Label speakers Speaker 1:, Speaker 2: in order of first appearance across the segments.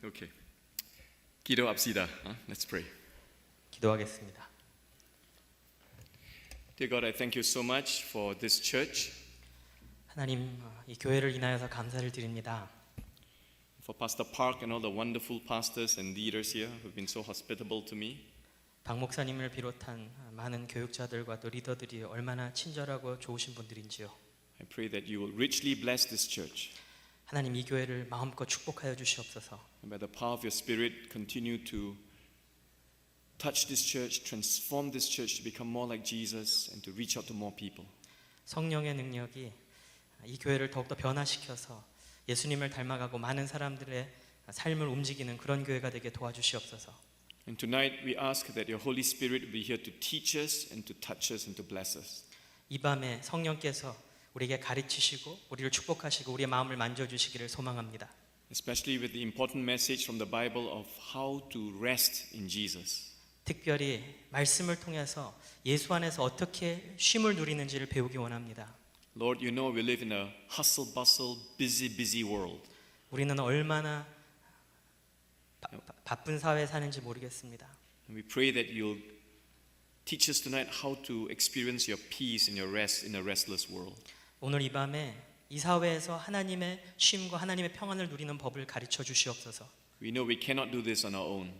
Speaker 1: Okay. 기도합시다. Let's pray.
Speaker 2: 기도하겠습니다.
Speaker 1: Dear God, I thank you so much for this church,
Speaker 2: 하나님, 이 교회를 인하여서 감사를 드립니다.
Speaker 1: for Pastor Park and all the wonderful pastors and leaders here who've been so hospitable to me.
Speaker 2: 박 목사님을 비롯한 많은 교육자들과 또 리더들이 얼마나 친절하고 좋으신 분들인지요.
Speaker 1: I pray that you will richly bless this church.
Speaker 2: 하나님, 이 교회를 마음껏 축복하여 주시옵소서.
Speaker 1: And by the power of your Spirit, continue to touch this church, transform this church to become more like Jesus and to reach out to more people.
Speaker 2: 성령의 능력이 이 교회를 더욱더 변화시켜서 예수님을 닮아가고 많은 사람들의 삶을 움직이는 그런 교회가 되게 도와주시옵소서.
Speaker 1: And tonight we ask that your Holy Spirit will be here to teach us and to touch us and to bless us.
Speaker 2: 이 밤에 성령께서 우리에게 가르치시고 우리를 축복하시고 우리의 마음을 만져주시기를 소망합니다.
Speaker 1: Especially with the important message from the Bible of how to rest in Jesus.
Speaker 2: 특별히 말씀을 통해서 예수 안에서 어떻게 쉼을 누리는지를 배우기 원합니다.
Speaker 1: Lord, you know we live in a hustle, bustle, busy world.
Speaker 2: 우리는 얼마나 바쁜 사회에 사는지 모르겠습니다.
Speaker 1: And we pray that you'll teach us tonight how to experience your peace and your rest in a restless world.
Speaker 2: 오늘 이 밤에 이 사회에서 하나님의 쉼과 하나님의 평안을 누리는 법을 가르쳐 주시옵소서.
Speaker 1: We know we cannot do this on our own.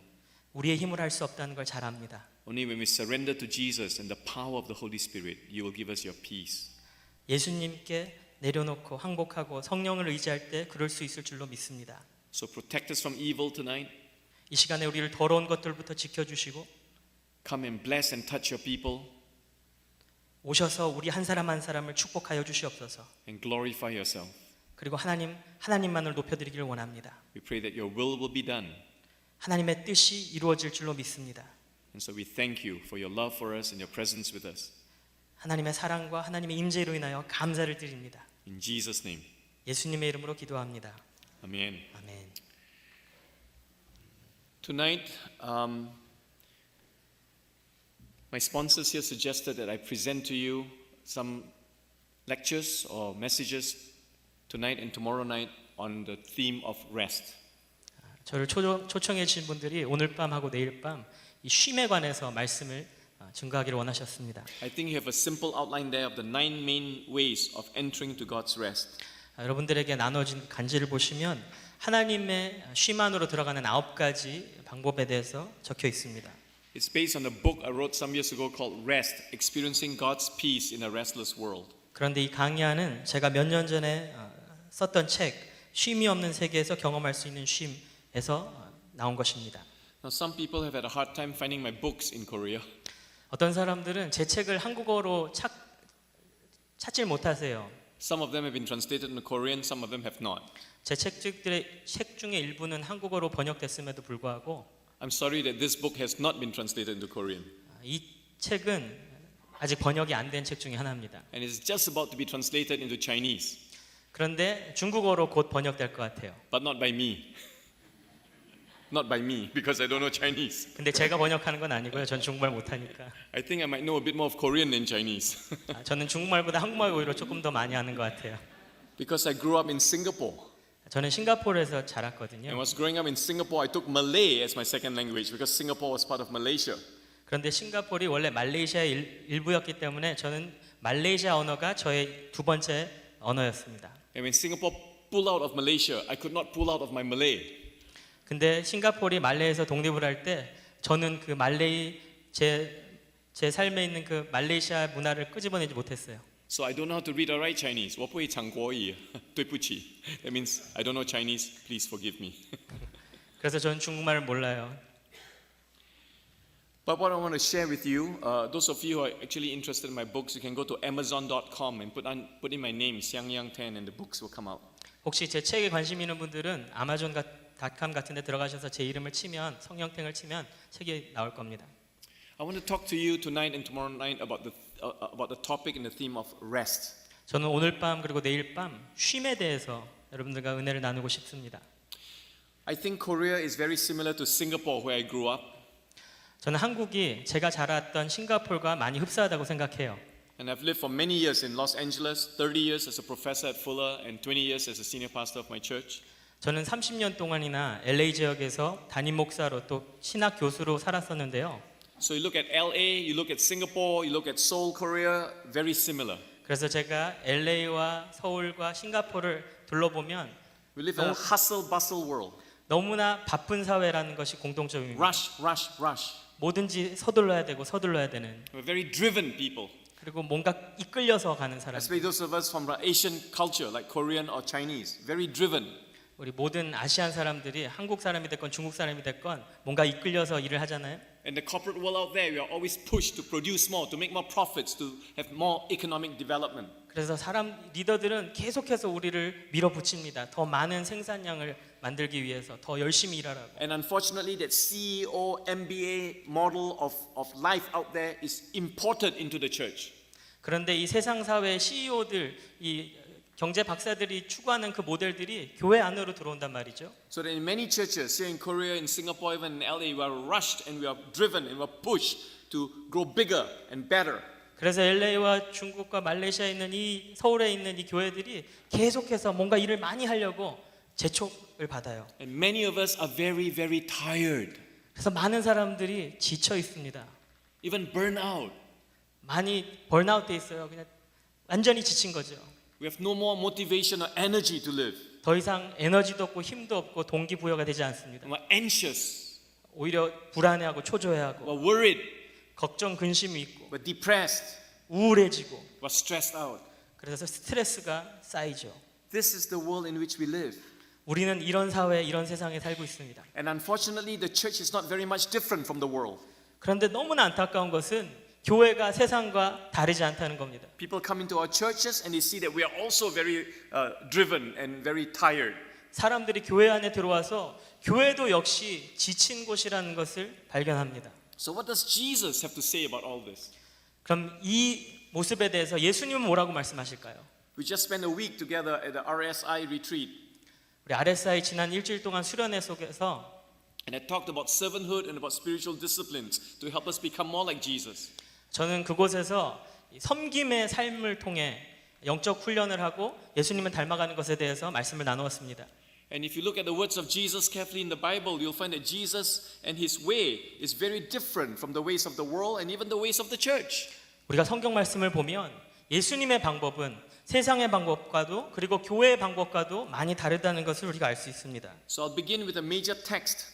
Speaker 2: 우리의 힘으로 할 수 없다는 걸 잘 압니다.
Speaker 1: Only when we surrender to Jesus and the power of the Holy Spirit, you will give us your peace.
Speaker 2: 예수님께 내려놓고 항복하고 성령을 의지할 때 그럴 수 있을 줄로 믿습니다.
Speaker 1: So protect us from evil tonight.
Speaker 2: 이 시간에 우리를 더러운 것들부터 지켜주시고
Speaker 1: Come and bless and touch your people
Speaker 2: 오셔서 우리 한 사람 한 사람을 축복하여 주시옵소서.
Speaker 1: and glorify yourself.
Speaker 2: 그리고 하나님만을 높여드리기를 원합니다.
Speaker 1: We pray that your will be done.
Speaker 2: 하나님의 뜻이 이루어질 줄로 믿습니다.
Speaker 1: And so we thank you for your love for us and your presence with us.
Speaker 2: 하나님의 사랑과 하나님의 임재로 인하여 감사를 드립니다.
Speaker 1: In Jesus' name,
Speaker 2: 예수님의 이름으로 기도합니다.
Speaker 1: amen.
Speaker 2: 아멘.
Speaker 1: Tonight, my sponsors here suggested that I present to you some lectures or messages tonight and tomorrow night on the theme of rest.
Speaker 2: 저를 초청해 주신 분들이 오늘 밤하고 내일 밤 이 쉼에 관해서 말씀을 증거하기를 원하셨습니다.
Speaker 1: I think you have a simple outline there of the 9 main ways of entering to God's rest.
Speaker 2: 여러분들에게 나눠진 간지를 보시면 하나님의 쉼 안으로 들어가는 9가지 방법에 대해서 적혀 있습니다.
Speaker 1: It's based on a book I wrote some years ago called Rest, Experiencing God's Peace in a Restless World.
Speaker 2: 그런데 이 강의안은 제가 몇 년 전에 썼던 책 쉼이 없는 세계에서 경험할 수 있는 쉼에서 나온 것입니다.
Speaker 1: Now some people have had a hard time finding my books in Korea.
Speaker 2: 어떤 사람들은 제 책을 한국어로 찾질 못하세요.
Speaker 1: Some of them have been translated into Korean, some of them have not.
Speaker 2: 제 책 중에 일부는 한국어로 번역됐음에도 불구하고
Speaker 1: I'm sorry that this book has not been translated into Korean.
Speaker 2: 이 책은 아직 번역이 안 된 책 중에 하나입니다.
Speaker 1: And it's just about to be translated into Chinese,
Speaker 2: 그런데 중국어로 곧 번역될 것 같아요.
Speaker 1: but not by me. Not by me, because I don't know Chinese.
Speaker 2: 근데 제가 번역하는 건 아니고요. 전 중국말 못하니까.
Speaker 1: I think I might know a bit more of Korean than Chinese.
Speaker 2: 저는 중국말보다 한국말 오히려 조금 더 많이 아는 것 같아요.
Speaker 1: Because I grew up in Singapore.
Speaker 2: 저는 싱가포르에서
Speaker 1: And
Speaker 2: 자랐거든요.
Speaker 1: was growing up in Singapore, I took Malay as my second language because Singapore was part of Malaysia.
Speaker 2: 그런데 싱가포르이 원래 말레이시아의 일부였기 때문에 저는 말레이시아 언어가 저의 두 번째 언어였습니다.
Speaker 1: And when Singapore pulled out of Malaysia, I could not pull out of my Malay.
Speaker 2: 근데 싱가포르이 말레이에서 독립을 할 때 저는 그 말레이 제 삶에 있는 그 말레이시아 문화를 끄집어내지 못했어요.
Speaker 1: So I don't know how to read or write Chinese. 我不会讲国语，对不起。That means I don't know Chinese. Please forgive me.
Speaker 2: 그래서 저는 중국말을 몰라요.
Speaker 1: But what I want to share with you, those of you who are actually interested in my books, you can go to Amazon.com and put in my name, Xiangyang Tan, and the books will come out.
Speaker 2: 혹시 제 책에 관심 있는 분들은 아마존.com 같은 데 들어가셔서 제 이름을 치면 성령탱을 치면 책이 나올 겁니다.
Speaker 1: I want to talk to you tonight and tomorrow night about the topic and the theme of rest.
Speaker 2: 저는 오늘 밤 그리고 내일 밤 쉼에 대해서 여러분들과 은혜를 나누고 싶습니다.
Speaker 1: I think Korea is very similar to Singapore where I grew up.
Speaker 2: 저는 한국이 제가 자랐던 싱가포르가 많이 흡사하다고 생각해요.
Speaker 1: And I've lived for many years in Los Angeles, 30 years as a professor at Fuller and 20 years as a senior pastor of my church.
Speaker 2: 저는 30년 동안이나 LA 지역에서 담임 목사로 또 신학 교수로 살았었는데요.
Speaker 1: So you look at LA, you look at Singapore, you look at Seoul, Korea, very similar.
Speaker 2: 그래서 제가 LA와 서울과 싱가포르를 둘러보면
Speaker 1: We live in a hustle bustle world.
Speaker 2: 너무나 바쁜 사회라는 것이 공통점입니다.
Speaker 1: Rush, rush, rush.
Speaker 2: 뭐든지 서둘러야 되고 서둘러야 되는,
Speaker 1: We're very driven people.
Speaker 2: 그리고 뭔가 이끌려서 가는 사람.
Speaker 1: Especially those of us from the Asian culture like Korean or Chinese. Very driven.
Speaker 2: 우리 모든 아시안 사람들이 한국 사람이 됐건 중국 사람이 됐건 뭔가 이끌려서 일을 하잖아요.
Speaker 1: In the corporate world out there, we are always pushed to produce more, to make more profits, to have more economic development.
Speaker 2: 그래서 리더들은 계속해서 우리를 밀어붙입니다. 더 많은 생산량을 만들기 위해서 더 열심히 일하라고.
Speaker 1: And unfortunately, that CEO, MBA model of life out there is imported into the church.
Speaker 2: 그런데 이 세상 사회의 CEO들, 이 경제 박사들이 추구하는 그 모델들이 교회 안으로 들어온단 말이죠.
Speaker 1: So that in many churches, here in Korea, in Singapore, even in LA, we are rushed and we are driven and we are pushed to grow bigger and better.
Speaker 2: 그래서 LA와 중국과 말레이시아에 있는 이 서울에 있는 이 교회들이 계속해서 뭔가 일을 많이 하려고 재촉을 받아요.
Speaker 1: And many of us are very, very tired,
Speaker 2: 그래서 많은 사람들이 지쳐 있습니다.
Speaker 1: even burn out.
Speaker 2: 많이 번아웃 돼 있어요. 그냥 완전히 지친 거죠.
Speaker 1: We have no more motivation or energy to live.
Speaker 2: 더 이상 에너지도 없고 힘도 없고 동기부여가 되지 않습니다.
Speaker 1: We're anxious,
Speaker 2: 오히려 불안해하고 초조해하고
Speaker 1: we're worried,
Speaker 2: 걱정 근심이 있고
Speaker 1: we're depressed,
Speaker 2: 우울해지고
Speaker 1: we're stressed out.
Speaker 2: 그래서 스트레스가 쌓이죠.
Speaker 1: This is the world in which we live.
Speaker 2: 우리는 이런 사회, 이런 세상에 살고 있습니다.
Speaker 1: And unfortunately, the church is not very much different from the world.
Speaker 2: 그런데 너무나 안타까운 것은 교회가 세상과 다르지 않다는 겁니다.
Speaker 1: People come into our churches and they see that we are also very driven and very tired.
Speaker 2: 사람들이 교회 안에 들어와서 교회도 역시 지친 곳이라는 것을 발견합니다.
Speaker 1: So what does Jesus have to say about all this?
Speaker 2: 그럼 이 모습에 대해서 예수님은 뭐라고 말씀하실까요?
Speaker 1: We just spent a week together at the RSI retreat,
Speaker 2: 우리 RSI 지난 일주일 동안 수련회 속에서
Speaker 1: and I talked about servanthood and about spiritual disciplines to help us become more like Jesus.
Speaker 2: 저는 그곳에서 섬김의 삶을 통해 영적 훈련을 하고 예수님을 닮아가는 것에 대해서 말씀을 나누었습니다.
Speaker 1: And if you look at the words of Jesus carefully in the Bible, you'll find that Jesus and his way is very different from the ways of the world and even the ways of the church.
Speaker 2: 우리가 성경 말씀을 보면 예수님의 방법은 세상의 방법과도 그리고 교회의 방법과도 많이 다르다는 것을 우리가 알 수 있습니다.
Speaker 1: So I'll begin with a major text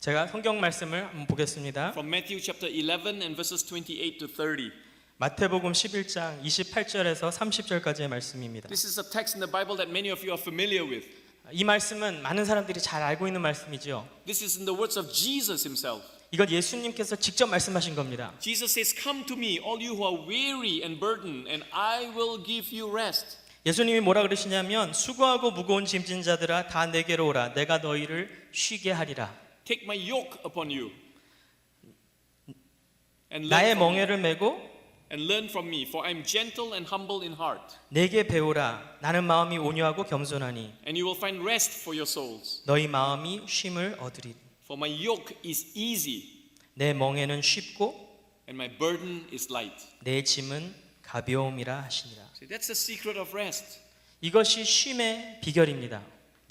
Speaker 2: 제가 성경 말씀을 한번 보겠습니다.
Speaker 1: from Matthew chapter 11 and verses 28 to 30.
Speaker 2: 마태복음 11장 28절에서 30절까지의 말씀입니다.
Speaker 1: This is a text in the Bible that many of you are familiar with.
Speaker 2: 이 말씀은 많은 사람들이 잘 알고 있는 말씀이죠.
Speaker 1: This is in the words of Jesus himself.
Speaker 2: 이건 예수님께서 직접 말씀하신 겁니다.
Speaker 1: Jesus says, "Come to me, all you who are weary and burdened, and I will give you rest."
Speaker 2: 예수님이 뭐라 그러시냐면 수고하고 무거운 짐진 자들아 다 내게로 오라 내가 너희를 쉬게 하리라.
Speaker 1: Take my yoke upon you and
Speaker 2: 나의
Speaker 1: learn from,
Speaker 2: 멍에를 메고
Speaker 1: and learn from me, for I am gentle and humble in heart,
Speaker 2: 내게 배우라 나는 마음이 온유하고 겸손하니
Speaker 1: and you will find rest for your souls.
Speaker 2: 너희 마음이 쉼을 얻으리.
Speaker 1: For my yoke is easy
Speaker 2: 내 멍에는 쉽고
Speaker 1: and my burden is light.
Speaker 2: 내 짐은 가벼움이라 하시니라.
Speaker 1: See, that's the secret of rest.
Speaker 2: 이것이 쉼의 비결입니다.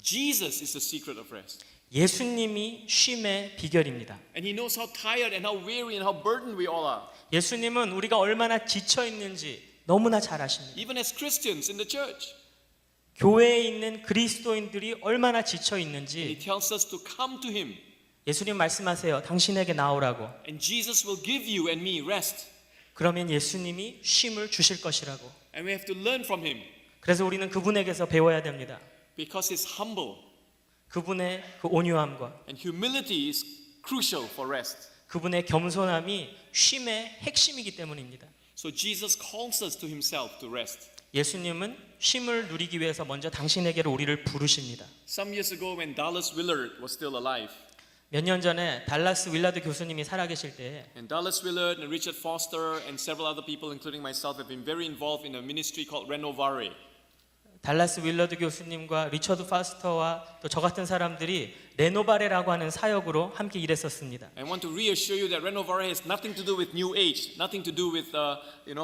Speaker 1: Jesus is the secret of rest.
Speaker 2: 예수님이 쉼의 비결입니다.
Speaker 1: And he knows how tired and how weary and how burdened we all are.
Speaker 2: 예수님은 우리가 얼마나 지쳐 있는지 너무나 잘 아십니다.
Speaker 1: Even as Christians in the church.
Speaker 2: 교회에 있는 그리스도인들이 얼마나 지쳐
Speaker 1: And he
Speaker 2: 있는지
Speaker 1: tells us to come to him.
Speaker 2: 예수님 말씀하세요. 당신에게 나오라고.
Speaker 1: And Jesus will give you and me rest.
Speaker 2: 그러면 예수님이 쉼을 주실 것이라고.
Speaker 1: And we have to learn from him.
Speaker 2: 그래서 우리는 그분에게서 배워야 됩니다.
Speaker 1: Because he's humble.
Speaker 2: 그분의 그 온유함과
Speaker 1: And humility is crucial for rest.
Speaker 2: 그분의 겸손함이 쉼의 핵심이기 때문입니다.
Speaker 1: So Jesus calls us to himself to rest.
Speaker 2: 예수님은 쉼을 누리기 위해서 먼저 당신에게로 우리를 부르십니다.
Speaker 1: Some years ago when Dallas Willard was still alive,
Speaker 2: 몇 년 전에 달라스 윌라드 교수님이 살아계실 때
Speaker 1: and Dallas Willard and Richard Foster and several other people, including myself, have been very involved in a ministry called Renovare.
Speaker 2: 달라스 윌러드 교수님과 리처드 파스터와 또 저 같은 사람들이 레노바레라고 하는 사역으로 함께 일했었습니다.
Speaker 1: I want to reassure you that Renovare has nothing to do with New Age, nothing to do with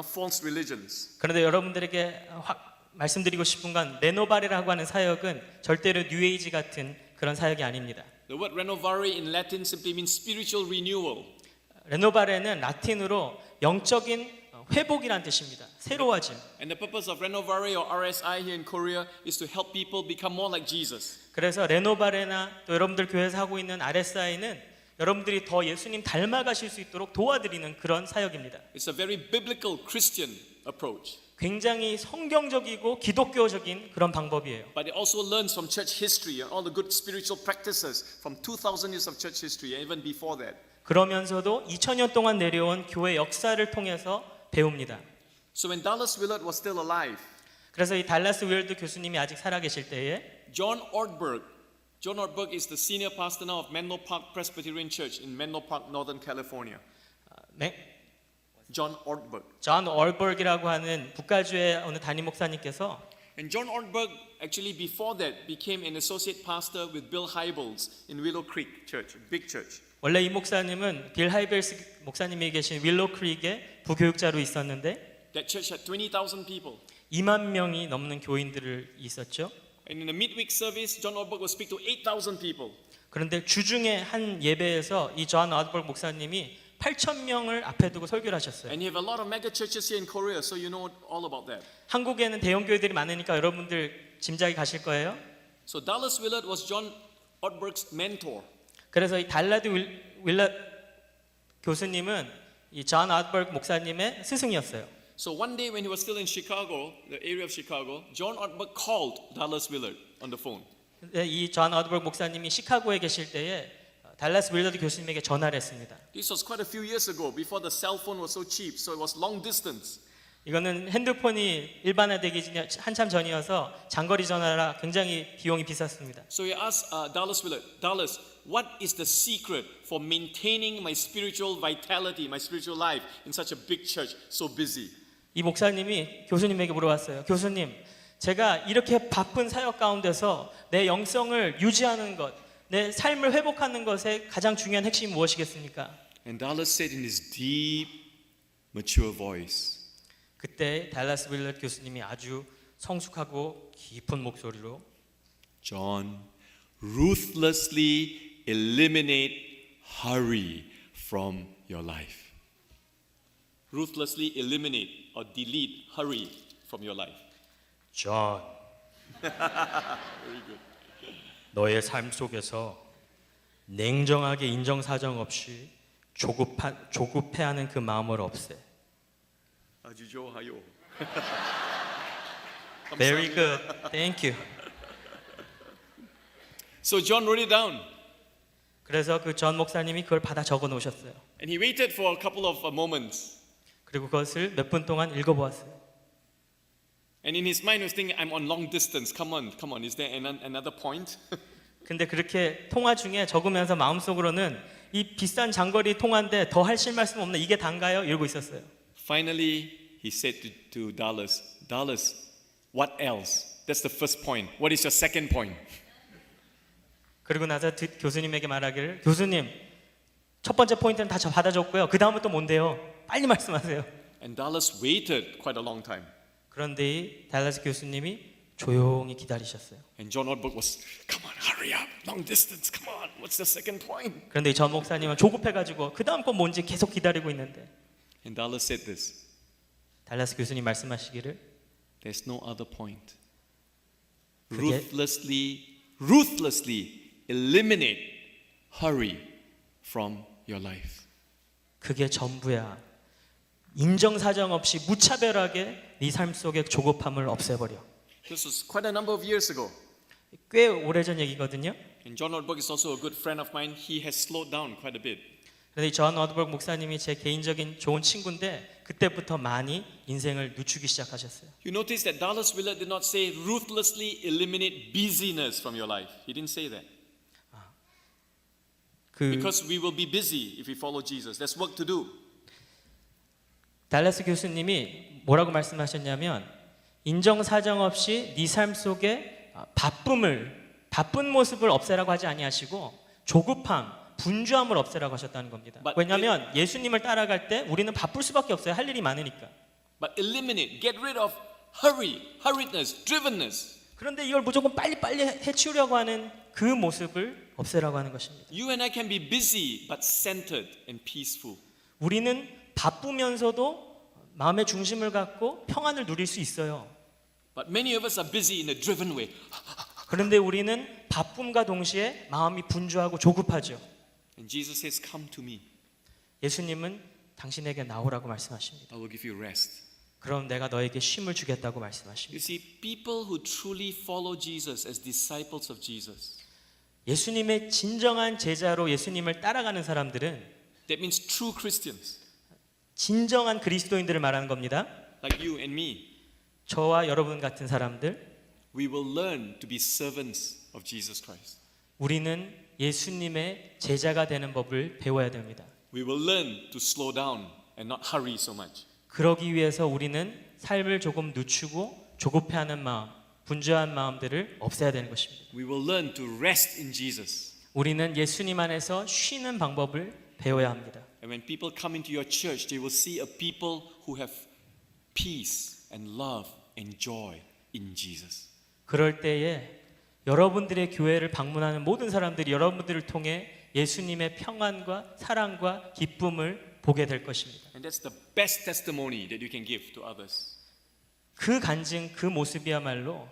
Speaker 1: false religions.
Speaker 2: 그런데 여러분들에게 말씀드리고 싶은 건 레노바레라고 하는 사역은 절대로 뉴에이지 같은 그런 사역이 아닙니다.
Speaker 1: The word renovare in Latin simply means spiritual renewal.
Speaker 2: 레노바레는 라틴으로 영적인 회복이란 뜻입니다. 새로워짐.
Speaker 1: And the purpose of renovare or RSI here in Korea is to help people become more like Jesus.
Speaker 2: 그래서 레노바레나 또 여러분들 교회에서 하고 있는 RSI는 여러분들이 더 예수님 닮아가실 수 있도록 도와드리는 그런 사역입니다.
Speaker 1: It's a very biblical Christian approach.
Speaker 2: 굉장히 성경적이고 기독교적인 그런 방법이에요.
Speaker 1: But it also learns from church history and all the good spiritual practices from 2,000 years of church history and even before that.
Speaker 2: 그러면서도 2000년 동안 내려온 교회 역사를 통해서 배웁니다.
Speaker 1: So when Dallas Willard was still alive,
Speaker 2: 그래서 이 달라스 윌드 교수님이 아직 살아계실 때에
Speaker 1: John Ortberg is the senior pastor now of Menlo Park Presbyterian Church in Menlo Park, Northern California. John Ortberg.
Speaker 2: 존 얼버그라고 하는 북가주의 어느 담임 목사님께서
Speaker 1: And John Ortberg actually before that became an associate pastor with Bill Hybels in Willow Creek Church, a big church.
Speaker 2: 원래 이 목사님은 빌 하이벨스 목사님이 계신 윌로 크릭의 부교육자로 있었는데
Speaker 1: That church had 20,000 people.
Speaker 2: 2만 명이 넘는 교인들을 있었죠.
Speaker 1: And in the midweek service, John Ortberg would speak to 8,000 people.
Speaker 2: 그런데 주중에 한 예배에서 이 존 얼버그 목사님이 8,000명을 앞에 두고 설교를 하셨어요.
Speaker 1: And you have a lot of mega churches here in Korea, so you know all about that.
Speaker 2: 한국에는 대형 교회들이 많으니까 여러분들 짐작이 가실 거예요.
Speaker 1: So Dallas Willard was John Ortberg's mentor.
Speaker 2: 그래서 이 달라드 윌러 교수님은 이 존 얼버그 목사님의 스승이었어요.
Speaker 1: So one day when he was still in Chicago, the area of Chicago, John Ortberg called Dallas Willard on the phone.
Speaker 2: 이 존 얼버그 목사님이 시카고에 계실 때에 달라스 윌러드 교수님에게 전화를 했습니다.
Speaker 1: This was quite a few years ago, before the cell phone was so cheap, so it was long distance.
Speaker 2: 이거는 핸드폰이 일반화되기 한참 전이어서 장거리 전화라 굉장히 비용이 비쌌습니다.
Speaker 1: So he asked Dallas Willard, Dallas, what is the secret for maintaining my spiritual vitality, my spiritual life in such a big church, so busy?
Speaker 2: 이 목사님이 교수님에게 물어봤어요. 교수님, 제가 이렇게 바쁜 사역 가운데서 내 영성을 유지하는 것, 내 삶을 회복하는 것의 가장 중요한 핵심이 무엇이겠습니까?
Speaker 1: And Dallas said in his deep, mature voice,
Speaker 2: 그때 달라스 윌러드 교수님이 아주 성숙하고 깊은 목소리로
Speaker 1: John, ruthlessly eliminate hurry from your life. Ruthlessly eliminate or delete hurry from your life.
Speaker 2: 존,
Speaker 1: Very good.
Speaker 2: 너의 삶 속에서 냉정하게 인정사정 없이 조급해하는 그 마음을 없애.
Speaker 1: 아주 좋아요.
Speaker 2: Very good. Thank you.
Speaker 1: So John wrote it down.
Speaker 2: 그래서 그 전 목사님이 그걸 받아 적어 놓으셨어요.
Speaker 1: And he waited for a couple of moments.
Speaker 2: 그리고 그것을 몇 분 동안 읽어보았어요.
Speaker 1: And in his mind he was thinking, I'm on long distance. Come on. Is there another point?
Speaker 2: 근데 그렇게 통화 중에 적으면서 마음속으로는 이 비싼 장거리 통화인데 더 하실 말씀 없나? 이게 단가요? 이러고 있었어요.
Speaker 1: Finally, he said to Dallas, what else? That's the first point. What is your second point?
Speaker 2: 그리고 나서 교수님에게 말하기를 교수님 첫 번째 포인트는 다 받아줬고요. 그 다음은 또 뭔데요? 빨리 말씀하세요.
Speaker 1: And Dallas waited quite a long time.
Speaker 2: 그런데 이 달라스 교수님이 조용히 기다리셨어요.
Speaker 1: And John Ortberg was, come on, hurry up, long distance, come on. What's the second point?
Speaker 2: 그런데 이 전 목사님은 조급해가지고 그 다음 건 뭔지 계속 기다리고 있는데
Speaker 1: And Dallas said this,
Speaker 2: 달라스 교수님 말씀하시기를
Speaker 1: there's no other point.
Speaker 2: 그게-
Speaker 1: Ruthlessly eliminate hurry from your life.
Speaker 2: 그게 전부야. 인정사정 없이 무차별하게 네 삶 속의 조급함을 없애버려.
Speaker 1: This was quite a number of years ago.
Speaker 2: 꽤 오래전 얘기거든요.
Speaker 1: And John Ortberg is also a good friend of mine. He has slowed down quite a bit.
Speaker 2: 그런데 존 얼버그 목사님이 제 개인적인 좋은 친구인데 그때부터 많이 인생을 늦추기 시작하셨어요.
Speaker 1: You notice that Dallas Willard did not say ruthlessly eliminate busyness from your life. He didn't say that. Because we will be busy if we follow Jesus. There's work to do.
Speaker 2: 달라스 교수님이 뭐라고 말씀하셨냐면 인정사정 없이 네 삶 속에 바쁜 모습을 없애라고 하지 아니하시고 조급함, 분주함을 없애라고 하셨다는 겁니다. 왜냐하면 예수님을 따라갈 때 우리는 바쁠 수밖에 없어요. 할 일이 많으니까.
Speaker 1: But eliminate, get rid of hurriedness, drivenness.
Speaker 2: 그런데 이걸 무조건 빨리빨리 해치우려고 하는 그 모습을 없애라고 하는 것입니다.
Speaker 1: You and I can be busy but centered and peaceful.
Speaker 2: 우리는 바쁘면서도 마음의 중심을 갖고 평안을 누릴 수 있어요.
Speaker 1: But many of us are busy in a driven way.
Speaker 2: 그런데 우리는 바쁨과 동시에 마음이 분주하고 조급하죠.
Speaker 1: And Jesus says, "Come to me.
Speaker 2: 예수님은 당신에게 나오라고 말씀하십니다.
Speaker 1: I will give you rest."
Speaker 2: 그럼 내가 너에게 쉼을 주겠다고 말씀하십니다.
Speaker 1: You see, people who truly follow Jesus as disciples of Jesus,
Speaker 2: 예수님의 진정한 제자로 예수님을 따라가는 사람들은
Speaker 1: that means true Christians,
Speaker 2: 진정한 그리스도인들을 말하는 겁니다.
Speaker 1: like you and me,
Speaker 2: 저와 여러분 같은 사람들,
Speaker 1: we will learn to be servants of Jesus Christ.
Speaker 2: 우리는 예수님의 제자가 되는 법을 배워야 됩니다.
Speaker 1: We will learn to slow down and not hurry so much.
Speaker 2: 그러기 위해서 우리는 삶을 조금 늦추고 조급해하는 마음, 분주한 마음들을 없애야 되는 것입니다.
Speaker 1: We will learn to rest in Jesus.
Speaker 2: 우리는 예수님 안에서 쉬는 방법을 배워야 합니다.
Speaker 1: And when people come into your church, they will see a people who have peace and love and joy in Jesus.
Speaker 2: 그럴 때에 여러분들의 교회를 방문하는 모든 사람들이 여러분들을 통해 예수님의 평안과 사랑과 기쁨을 보게 될 것입니다.
Speaker 1: And that's the best testimony that you can give to others.
Speaker 2: 그 간증, 그 모습이야말로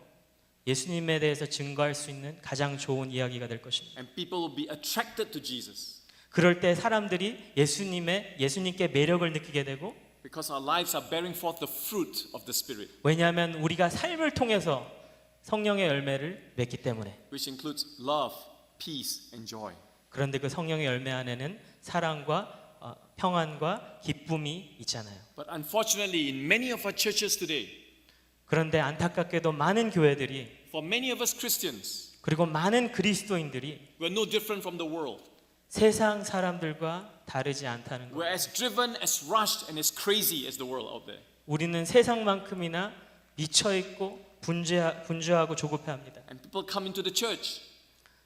Speaker 2: 예수님에 대해서 증거할 수 있는 가장 좋은 이야기가 될 것입니다.
Speaker 1: And people will be attracted to Jesus
Speaker 2: 그럴 때 사람들이 예수님께 매력을 느끼게 되고
Speaker 1: because our lives are bearing forth the fruit of the Spirit,
Speaker 2: 왜냐하면 우리가 삶을 통해서 성령의 열매를 맺기 때문에
Speaker 1: which includes love, peace, and joy.
Speaker 2: 그런데 그 성령의 열매 안에는 사랑과 평안과 기쁨이 있잖아요.
Speaker 1: But unfortunately, in many of our churches today,
Speaker 2: 그런데 안타깝게도 많은 교회들이
Speaker 1: for many of us Christians,
Speaker 2: 그리고 많은 그리스도인들이
Speaker 1: we're no different from the world.
Speaker 2: 세상 사람들과 다르지 않다는 것.
Speaker 1: We're as driven, as rushed, and as crazy as the world out there.
Speaker 2: 우리는 세상만큼이나 미쳐 있고 분주하고 조급해합니다.
Speaker 1: And people come into the church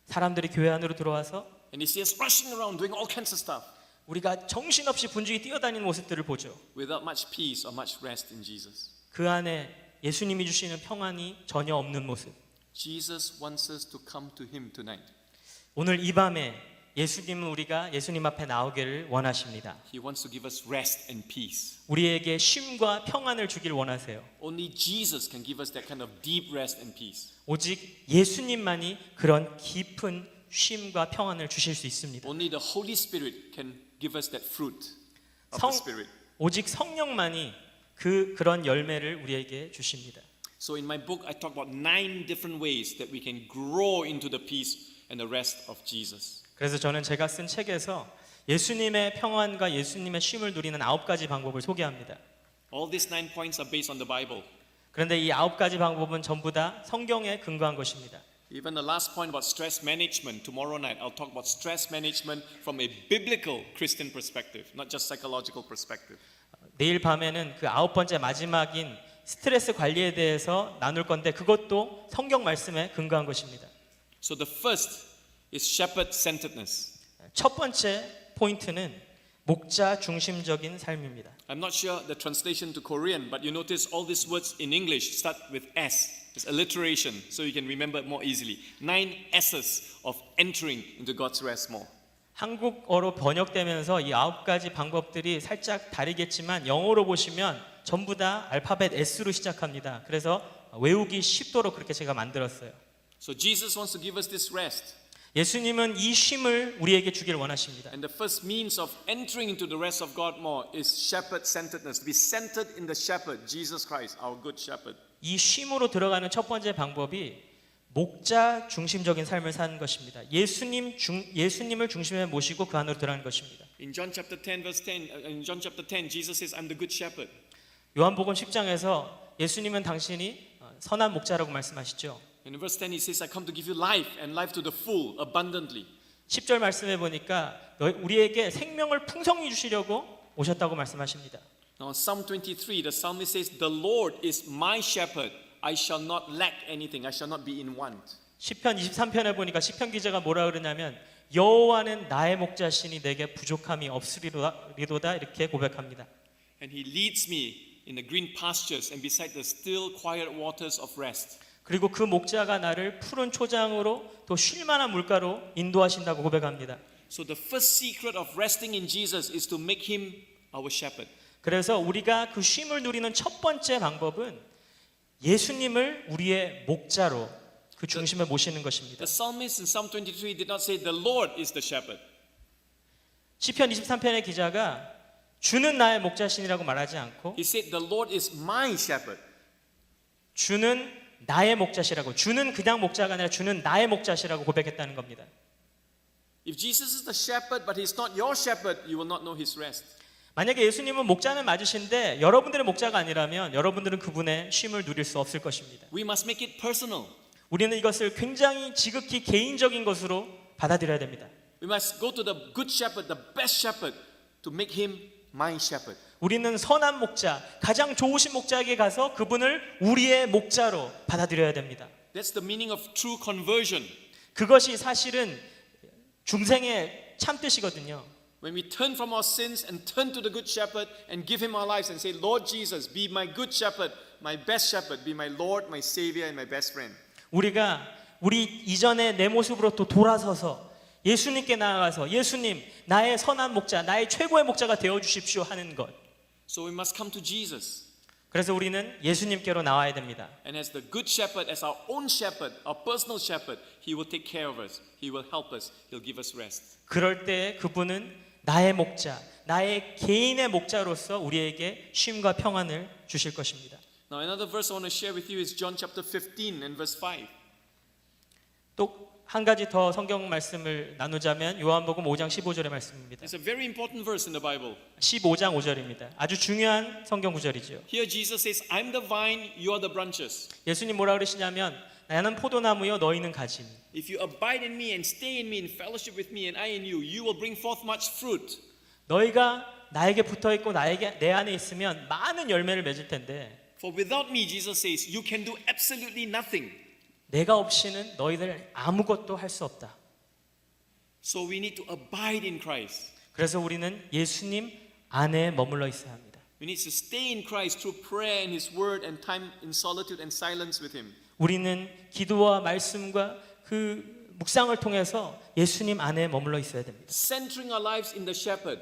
Speaker 2: 사람들이 교회 안으로 들어와서
Speaker 1: and they see us rushing around doing all kinds of stuff
Speaker 2: 우리가 정신없이 분주히 뛰어다니는 모습들을 보죠.
Speaker 1: without much peace or much rest in Jesus.
Speaker 2: 그 안에 예수님이 주시는 평안이 전혀 없는 모습.
Speaker 1: Jesus wants us to come to Him tonight.
Speaker 2: 오늘 이 밤에 예수님은 우리가 예수님 앞에 나오기를 원하십니다.
Speaker 1: He wants to give us rest and peace.
Speaker 2: 우리에게 쉼과 평안을 주길 원하세요.
Speaker 1: Only Jesus can give us that kind of deep rest and peace.
Speaker 2: 오직 예수님만이 그런 깊은 쉼과 평안을 주실 수 있습니다.
Speaker 1: Only the Holy Spirit can give us that fruit of
Speaker 2: 성-
Speaker 1: the Spirit.
Speaker 2: 오직 성령만이 그런 열매를 우리에게 주십니다.
Speaker 1: So in my book, I talk about 9 different ways that we can grow into the peace and the rest of Jesus.
Speaker 2: 그래서 저는 제가 쓴 책에서 예수님의 평안과 예수님의 쉼을 누리는 9가지 방법을 소개합니다.
Speaker 1: All these 9 points are based on the Bible.
Speaker 2: 그런데 이 9가지 방법은 전부 다 성경에 근거한 것입니다.
Speaker 1: Even the last point about stress management, tomorrow night I'll talk about stress management from a biblical Christian perspective, not just psychological perspective.
Speaker 2: 내일 밤에는 그 9번째 마지막인 스트레스 관리에 대해서 나눌 건데 그것도 성경 말씀에 근거한 것입니다.
Speaker 1: So the first is shepherd-centeredness.
Speaker 2: 첫 번째 포인트는 목자 중심적인 삶입니다.
Speaker 1: I'm not sure the translation to Korean, but you notice all these words in English start with S. It's alliteration, so you can remember it more easily. 9 S's of entering into God's rest more.
Speaker 2: 한국어로 번역되면서 이 9가지 방법들이 살짝 다르겠지만 영어로 보시면 전부 다 알파벳 S로 시작합니다. 그래서 외우기 쉽도록 그렇게 제가 만들었어요.
Speaker 1: So Jesus wants to give us this rest.
Speaker 2: 예수님은 이 쉼을 우리에게 주길 원하십니다.
Speaker 1: And the first means of entering into the rest of God more is shepherd-centeredness. To be centered in the shepherd, Jesus Christ, our good shepherd.
Speaker 2: 이 쉼으로 들어가는 첫 번째 방법이 목자 중심적인 삶을 사는 것입니다. 예수님을 중심에 모시고 그 안으로 들어가는 것입니다.
Speaker 1: In John chapter 10 verse 10, in John chapter 10, Jesus says, I'm the good shepherd.
Speaker 2: 요한복음 10장에서 예수님은 당신이 선한 목자라고 말씀하시죠.
Speaker 1: In verse 10 he says, I come to give you life and life to the full, abundantly.
Speaker 2: 10절 말씀해 보니까 우리에게 생명을 풍성히 주시려고 오셨다고 말씀하십니다.
Speaker 1: Now in Psalm 23, the psalmist says, The Lord is my shepherd. I shall not lack anything. I shall not be in want.
Speaker 2: 시편 23편에 보니까 시편 기자가 뭐라 그러냐면 여호와는 나의 목자시니 내게 부족함이 없으리로다 이렇게 고백합니다.
Speaker 1: And he leads me in the green pastures and beside the still quiet waters of rest.
Speaker 2: 그리고 그 목자가 나를 푸른 초장으로 또 쉴만한 물가로 인도하신다고 고백합니다.
Speaker 1: So the first secret of resting in Jesus is to make him our shepherd.
Speaker 2: 그래서 우리가 그 쉼을 누리는 첫 번째 방법은 예수님을 우리의 목자로 그 중심에 모시는 것입니다.
Speaker 1: The psalmist in Psalm 23 did not say the Lord is the shepherd.
Speaker 2: 시편 23편의 기자가 주는 나의 목자신이라고 말하지 않고
Speaker 1: He said the Lord is my shepherd.
Speaker 2: 주는 나의 목자시라고, 주는 그냥 목자가 아니라 주는 나의 목자시라고 고백했다는 겁니다.
Speaker 1: If Jesus is the shepherd but he's not your shepherd, you will not know his rest.
Speaker 2: 만약에 예수님은 목자는 맞으신데 여러분들의 목자가 아니라면 여러분들은 그분의 쉼을 누릴 수 없을 것입니다.
Speaker 1: We must make it personal.
Speaker 2: 우리는 이것을 굉장히 지극히 개인적인 것으로 받아들여야 됩니다.
Speaker 1: We must go to the good shepherd, the best shepherd, to make him my shepherd.
Speaker 2: 우리는 선한 목자, 가장 좋으신 목자에게 가서 그분을 우리의 목자로 받아들여야 됩니다.
Speaker 1: That's the meaning of true conversion.
Speaker 2: 그것이 사실은 중생의 참뜻이거든요.
Speaker 1: When we turn from our sins and turn to the good shepherd and give him our lives and say, Lord Jesus, be my good shepherd, my best shepherd, be my Lord, my Savior, and my best friend.
Speaker 2: 우리가 우리 이전의 내 모습으로 또 돌아서서 예수님께 나아가서 예수님, 나의 선한 목자, 나의 최고의 목자가 되어주십시오 하는 것.
Speaker 1: So we must come to Jesus.
Speaker 2: 그래서 우리는 예수님께로 나와야 됩니다.
Speaker 1: And as the good shepherd, as our own shepherd, our personal shepherd, he will take care of us. He will help us. He'll give us rest.
Speaker 2: 그럴 때 그분은 나의 목자, 나의 개인의 목자로서 우리에게 쉼과 평안을 주실 것입니다.
Speaker 1: Now another verse I want to share with you is John chapter 15 and verse 5.
Speaker 2: 또 한 가지 더 성경 말씀을 나누자면 요한복음 5장 15절의 말씀입니다.
Speaker 1: It's a very important verse in the Bible.
Speaker 2: 15장 5절입니다. 아주 중요한 성경 구절이죠.
Speaker 1: Here Jesus says, I'm the vine, you are the branches.
Speaker 2: 예수님 뭐라 그러시냐면 나는 포도나무요 너희는 가지니.
Speaker 1: If you abide in me and stay in me in fellowship with me and I in you, you will bring forth much fruit.
Speaker 2: 너희가 나에게 붙어 있고 내 안에 있으면 많은 열매를 맺을 텐데
Speaker 1: For without me, Jesus says, you can do absolutely nothing.
Speaker 2: 내가 없이는 너희들 아무것도 할 수 없다.
Speaker 1: So we need to abide in Christ.
Speaker 2: 그래서 우리는 예수님 안에 머물러 있어야 합니다.
Speaker 1: We need to stay in Christ through prayer and His Word and time in solitude and silence with Him.
Speaker 2: 우리는 기도와 말씀과 그 묵상을 통해서 예수님 안에 머물러 있어야 됩니다.
Speaker 1: Centering our lives in the shepherd.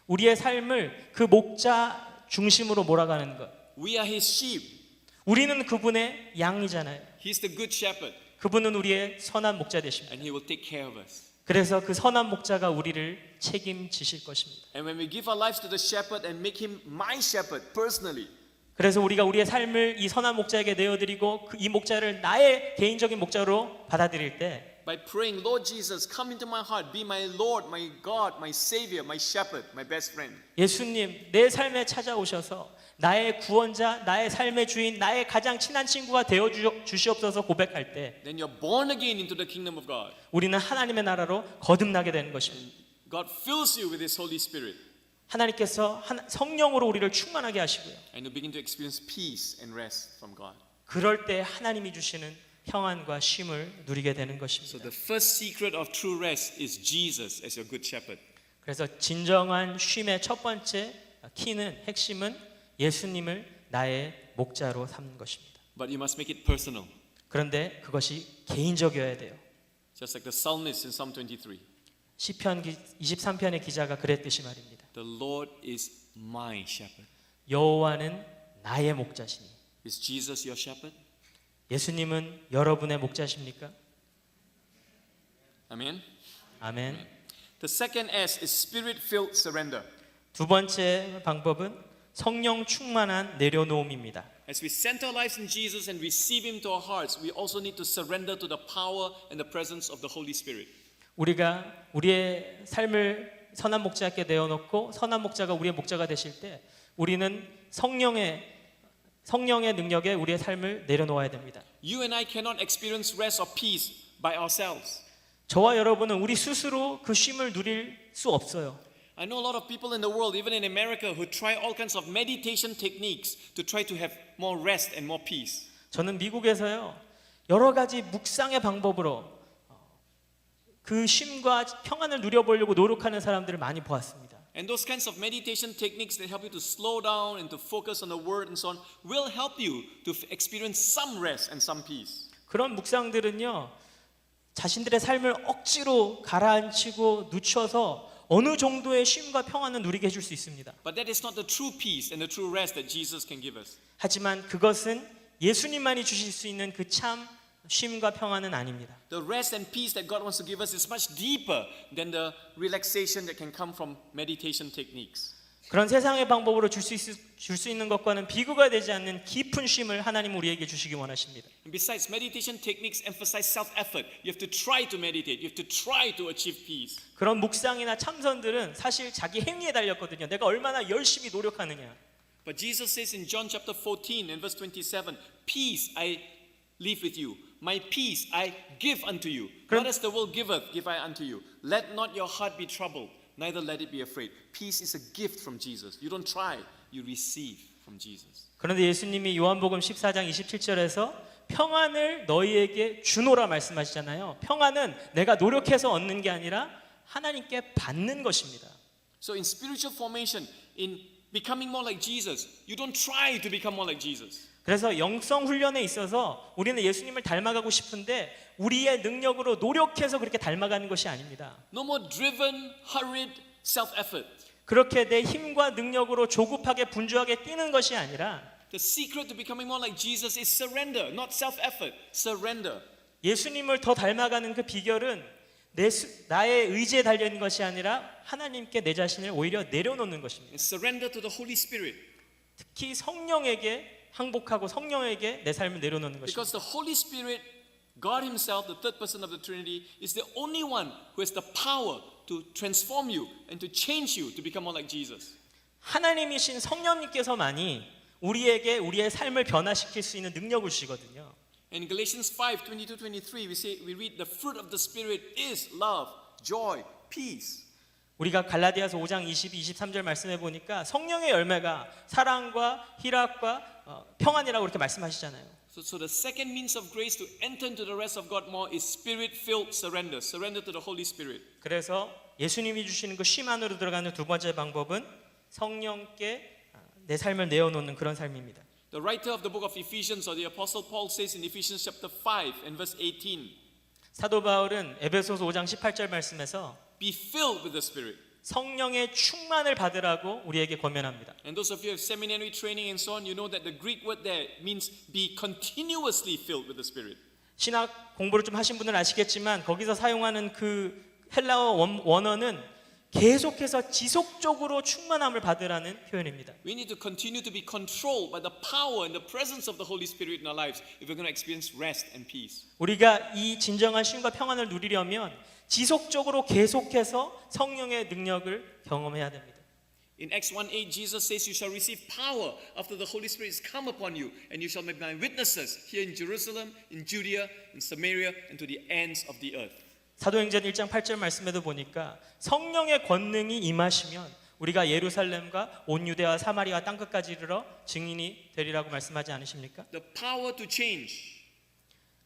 Speaker 2: 우리의 삶을 그 목자 중심으로 몰아가는 것.
Speaker 1: We are His sheep.
Speaker 2: 우리는 그분의 양이잖아요.
Speaker 1: He's the good shepherd.
Speaker 2: 그분은 우리의 선한 목자 되십니다.
Speaker 1: And He will take care of us.
Speaker 2: 그래서 그 선한 목자가 우리를 책임지실 것입니다.
Speaker 1: And when we give our lives to the shepherd and make Him my shepherd personally,
Speaker 2: 그래서 우리가 우리의 삶을 이 선한 목자에게 내어드리고 이 목자를 나의 개인적인 목자로 받아들일 때
Speaker 1: by praying, Lord Jesus, come into my heart, be my Lord, my God, my Savior, my shepherd, my best friend.
Speaker 2: 예수님 내 삶에 찾아오셔서 나의 구원자, 나의 삶의 주인, 나의 가장 친한 친구가 되어 주시옵소서 고백할 때
Speaker 1: Then you're born again into the kingdom of God.
Speaker 2: 우리는 하나님의 나라로 거듭나게 되는 것입니다.
Speaker 1: God fills you with His Holy Spirit.
Speaker 2: 하나님께서 성령으로 우리를 충만하게 하시고요.
Speaker 1: And you begin to experience peace and rest from God.
Speaker 2: 그럴 때 하나님이 주시는 평안과 쉼을 누리게 되는
Speaker 1: So
Speaker 2: 것입니다.
Speaker 1: the first secret of true rest is Jesus as your good shepherd.
Speaker 2: 그래서 진정한 쉼의 첫 번째 키는 핵심은 예수님을 나의 목자로 삼는 것입니다.
Speaker 1: But you must make it personal.
Speaker 2: 그런데 그것이 개인적이어야 돼요.
Speaker 1: Just like the psalmist in Psalm 23.
Speaker 2: 시편 23편의 기자가 그랬듯이 말입니다.
Speaker 1: The Lord is my shepherd.
Speaker 2: 여호와는 나의 목자시니.
Speaker 1: Is Jesus your shepherd?
Speaker 2: 예수님은 여러분의 목자십니까?
Speaker 1: Amen.
Speaker 2: 아멘.
Speaker 1: The second S is spirit-filled surrender.
Speaker 2: 두 번째 방법은 성령 충만한 내려놓음입니다.
Speaker 1: As we center our lives in Jesus and receive Him to our hearts, we also need to surrender to the power and the presence of the Holy Spirit.
Speaker 2: 우리가 우리의 삶을 선한 목자께 내어놓고 선한 목자가 우리의 목자가 되실 때 우리는 성령의 능력에 우리의 삶을 내려놓아야 됩니다.
Speaker 1: You and I cannot experience rest or peace by ourselves.
Speaker 2: 저와 여러분은 우리 스스로 그 쉼을 누릴 수 없어요.
Speaker 1: I know a lot of people in the world, even in America, who try all kinds of meditation techniques to try to have more rest and more peace.
Speaker 2: 저는 미국에서요 여러 가지 묵상의 방법으로 그 쉼과 평안을 누려보려고 노력하는 사람들을 많이 보았습니다.
Speaker 1: And those kinds of meditation techniques that help you to slow down and to focus on the word and so on will help you to experience some rest and some peace.
Speaker 2: 그런 묵상들은요, 자신들의 삶을 억지로 가라앉히고 늦춰서 어느 정도의 쉼과 평안을 누리게 해줄 수 있습니다.
Speaker 1: But that is not the true peace and the true rest that Jesus can give us.
Speaker 2: 하지만 그것은 예수님만이 주실 수 있는 그 참 쉼과 평안은 아닙니다.
Speaker 1: The rest and peace that God wants to give us is much deeper than the relaxation that can come from meditation techniques.
Speaker 2: 그런 세상의 방법으로 줄 수 있는 것과는 비교가 되지 않는 깊은 쉼을 하나님 우리에게 주시기 원하십니다.
Speaker 1: And besides, meditation techniques emphasize self-effort. You have to try to meditate. You have to try to achieve peace.
Speaker 2: 그런 묵상이나 참선들은 사실 자기 행위에 달렸거든요. 내가 얼마나 열심히 노력하느냐.
Speaker 1: But Jesus says in John chapter 14 and verse 27, peace I leave with you. My peace I give unto you. Not as the world giveth, give I unto you. Let not your heart be troubled, neither let it be afraid. Peace is a gift from Jesus. You don't try, you receive from Jesus.
Speaker 2: 그런데 예수님이 요한복음 14장 27절에서 평안을 너희에게 주노라 말씀하시잖아요. 평안은 내가 노력해서 얻는 게 아니라 하나님께 받는 것입니다.
Speaker 1: So in spiritual formation, in becoming more like Jesus, you don't try to become more like Jesus.
Speaker 2: 그래서 영성 훈련에 있어서 우리는 예수님을 닮아가고 싶은데 우리의 능력으로 노력해서 그렇게 닮아가는 것이 아닙니다.
Speaker 1: No more driven, hurried self-effort.
Speaker 2: 그렇게 내 힘과 능력으로 조급하게 분주하게 뛰는 것이 아니라
Speaker 1: The secret to becoming more like Jesus is surrender, not self-effort. Surrender.
Speaker 2: 예수님을 더 닮아가는 그 비결은 나의 의지에 달려있는 것이 아니라 하나님께 내 자신을 오히려 내려놓는 것입니다.
Speaker 1: And surrender to the Holy Spirit.
Speaker 2: 특히 성령에게 항복하고 성령에게 내 삶을 내려놓는 것입니다.
Speaker 1: Because the Holy Spirit, God Himself, the third person of the Trinity, is the only one who has the power to transform you and to change you to become more like Jesus.
Speaker 2: 하나님이신 성령님께서만이 우리에게 우리의 삶을 변화시킬 수 있는 능력을 주시거든요.
Speaker 1: In Galatians 5:22-23, we read the fruit of the Spirit is love, joy, peace.
Speaker 2: 우리가 갈라디아서 5장 22, 23절 말씀해 보니까 성령의 열매가 사랑과 희락과 평안이라고 그렇게 말씀하시잖아요.
Speaker 1: So the second means of grace to enter into the rest of God more is Spirit-filled surrender. Surrender to the Holy Spirit.
Speaker 2: 그래서 예수님이 주시는 그 쉼 안으로 들어가는 두 번째 방법은 성령께 내 삶을 내어놓는 그런 삶입니다.
Speaker 1: The writer of the book of Ephesians, or the Apostle Paul, says in Ephesians chapter 5 and verse 18,
Speaker 2: 사도 바울은 에베소서 5장 18절 말씀에서
Speaker 1: be filled with the Spirit.
Speaker 2: 성령의 충만을 받으라고 우리에게 권면합니다.
Speaker 1: And those of you who have seminary training and so on, you know that the Greek word there means be continuously filled with the Spirit.
Speaker 2: 신학 공부를 좀 하신 분들은 아시겠지만 거기서 사용하는 그 헬라어 원어는 계속해서 지속적으로 충만함을 받으라는 표현입니다.
Speaker 1: We need to continue to be controlled by the power and the presence of the Holy Spirit in our lives if we're going to experience rest and peace.
Speaker 2: 우리가 이 진정한 쉼과 평안을 누리려면 지속적으로 계속해서 성령의 능력을 경험해야 됩니다.
Speaker 1: In Acts 1:8, Jesus says, "You shall receive power after the Holy Spirit has come upon you, and you shall be my witnesses here in Jerusalem, in Judea, in Samaria, and to the ends of the earth."
Speaker 2: 사도행전 1장 8절 말씀에도 보니까 성령의 권능이 임하시면 우리가 예루살렘과 온 유대와 사마리아 땅끝까지 이르러 증인이 되리라고 말씀하지 않으십니까?
Speaker 1: The power to change,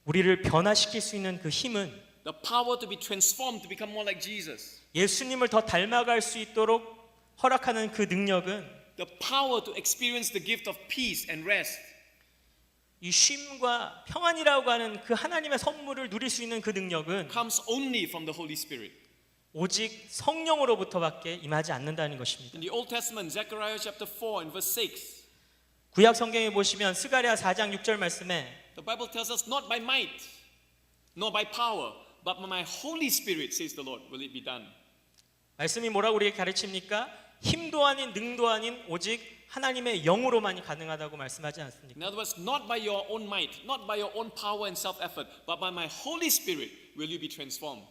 Speaker 2: 우리를 변화시킬 수 있는 그 힘은
Speaker 1: the power to be transformed to become more like Jesus,
Speaker 2: 예수님을 더 닮아갈 수 있도록 허락하는 그 능력은
Speaker 1: the power to experience the gift of peace and rest,
Speaker 2: 이 쉼과 평안이라고 하는 그 하나님의 선물을 누릴 수 있는 그 능력은
Speaker 1: comes only from the Holy Spirit.
Speaker 2: 오직 성령으로부터밖에 임하지 않는다는 것입니다.
Speaker 1: In the Old Testament, Zechariah chapter 4 and verse 6,
Speaker 2: 구약 성경에 보시면 스가랴 4장 6절 말씀에
Speaker 1: the Bible tells us, not by might, nor by power, but by my Holy Spirit, says the Lord, will it be done.
Speaker 2: 말씀이 뭐라고 우리에게 가르칩니까? 힘도 아닌 능도 아닌 오직 하나님의 영으로만이 가능하다고 말씀하지 않습니까?
Speaker 1: In other words, not by your own might, not by your own power and self-effort, but by my Holy Spirit will you be transformed.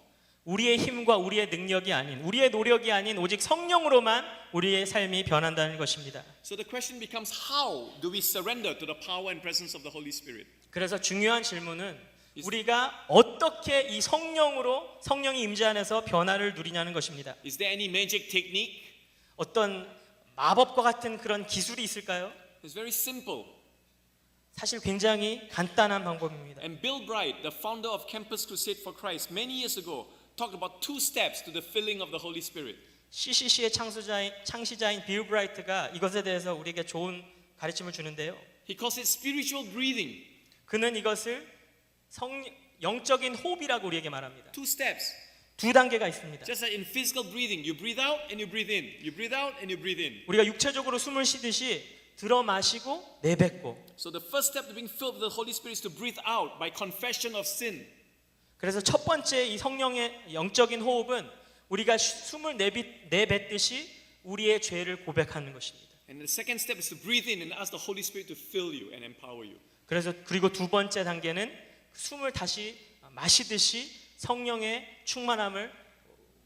Speaker 2: 우리의 힘과 우리의 능력이 아닌 우리의 노력이 아닌 오직 성령으로만 우리의 삶이 변한다는 것입니다.
Speaker 1: So the question becomes, how do we surrender to the power and presence of the Holy Spirit?
Speaker 2: 그래서 중요한 질문은 우리가 어떻게 이 성령으로 성령이 임재 안에서 변화를 누리냐는 것입니다.
Speaker 1: Is there any magic technique?
Speaker 2: 어떤 마법과 같은 그런 기술이 있을까요?
Speaker 1: It's very simple.
Speaker 2: 사실 굉장히 간단한 방법입니다.
Speaker 1: And Bill Bright, the founder of Campus Crusade for Christ, many years ago, talked about two steps to the filling of the Holy Spirit.
Speaker 2: CCC의 창시자인 빌 브라이트가 이것에 대해서 우리에게 좋은 가르침을 주는데요.
Speaker 1: He calls it spiritual breathing.
Speaker 2: 그는 이것을 영적인 호흡이라고 우리에게 말합니다.
Speaker 1: Two steps.
Speaker 2: 두 단계가 있습니다.
Speaker 1: Just like in physical breathing, you breathe out and you breathe in. You breathe out and you breathe in.
Speaker 2: 우리가 육체적으로 숨을 쉬듯이 들어 마시고 내뱉고.
Speaker 1: So the first step to being filled with the Holy Spirit is to breathe out by confession of sin.
Speaker 2: 그래서 첫 번째 이 성령의 영적인 호흡은 우리가 숨을 내뱉듯이 우리의 죄를 고백하는 것입니다.
Speaker 1: And the second step is to breathe in and ask the Holy Spirit to fill you and empower you.
Speaker 2: 그래서 그리고 두 번째 단계는 숨을 다시 마시듯이 성령의 충만함을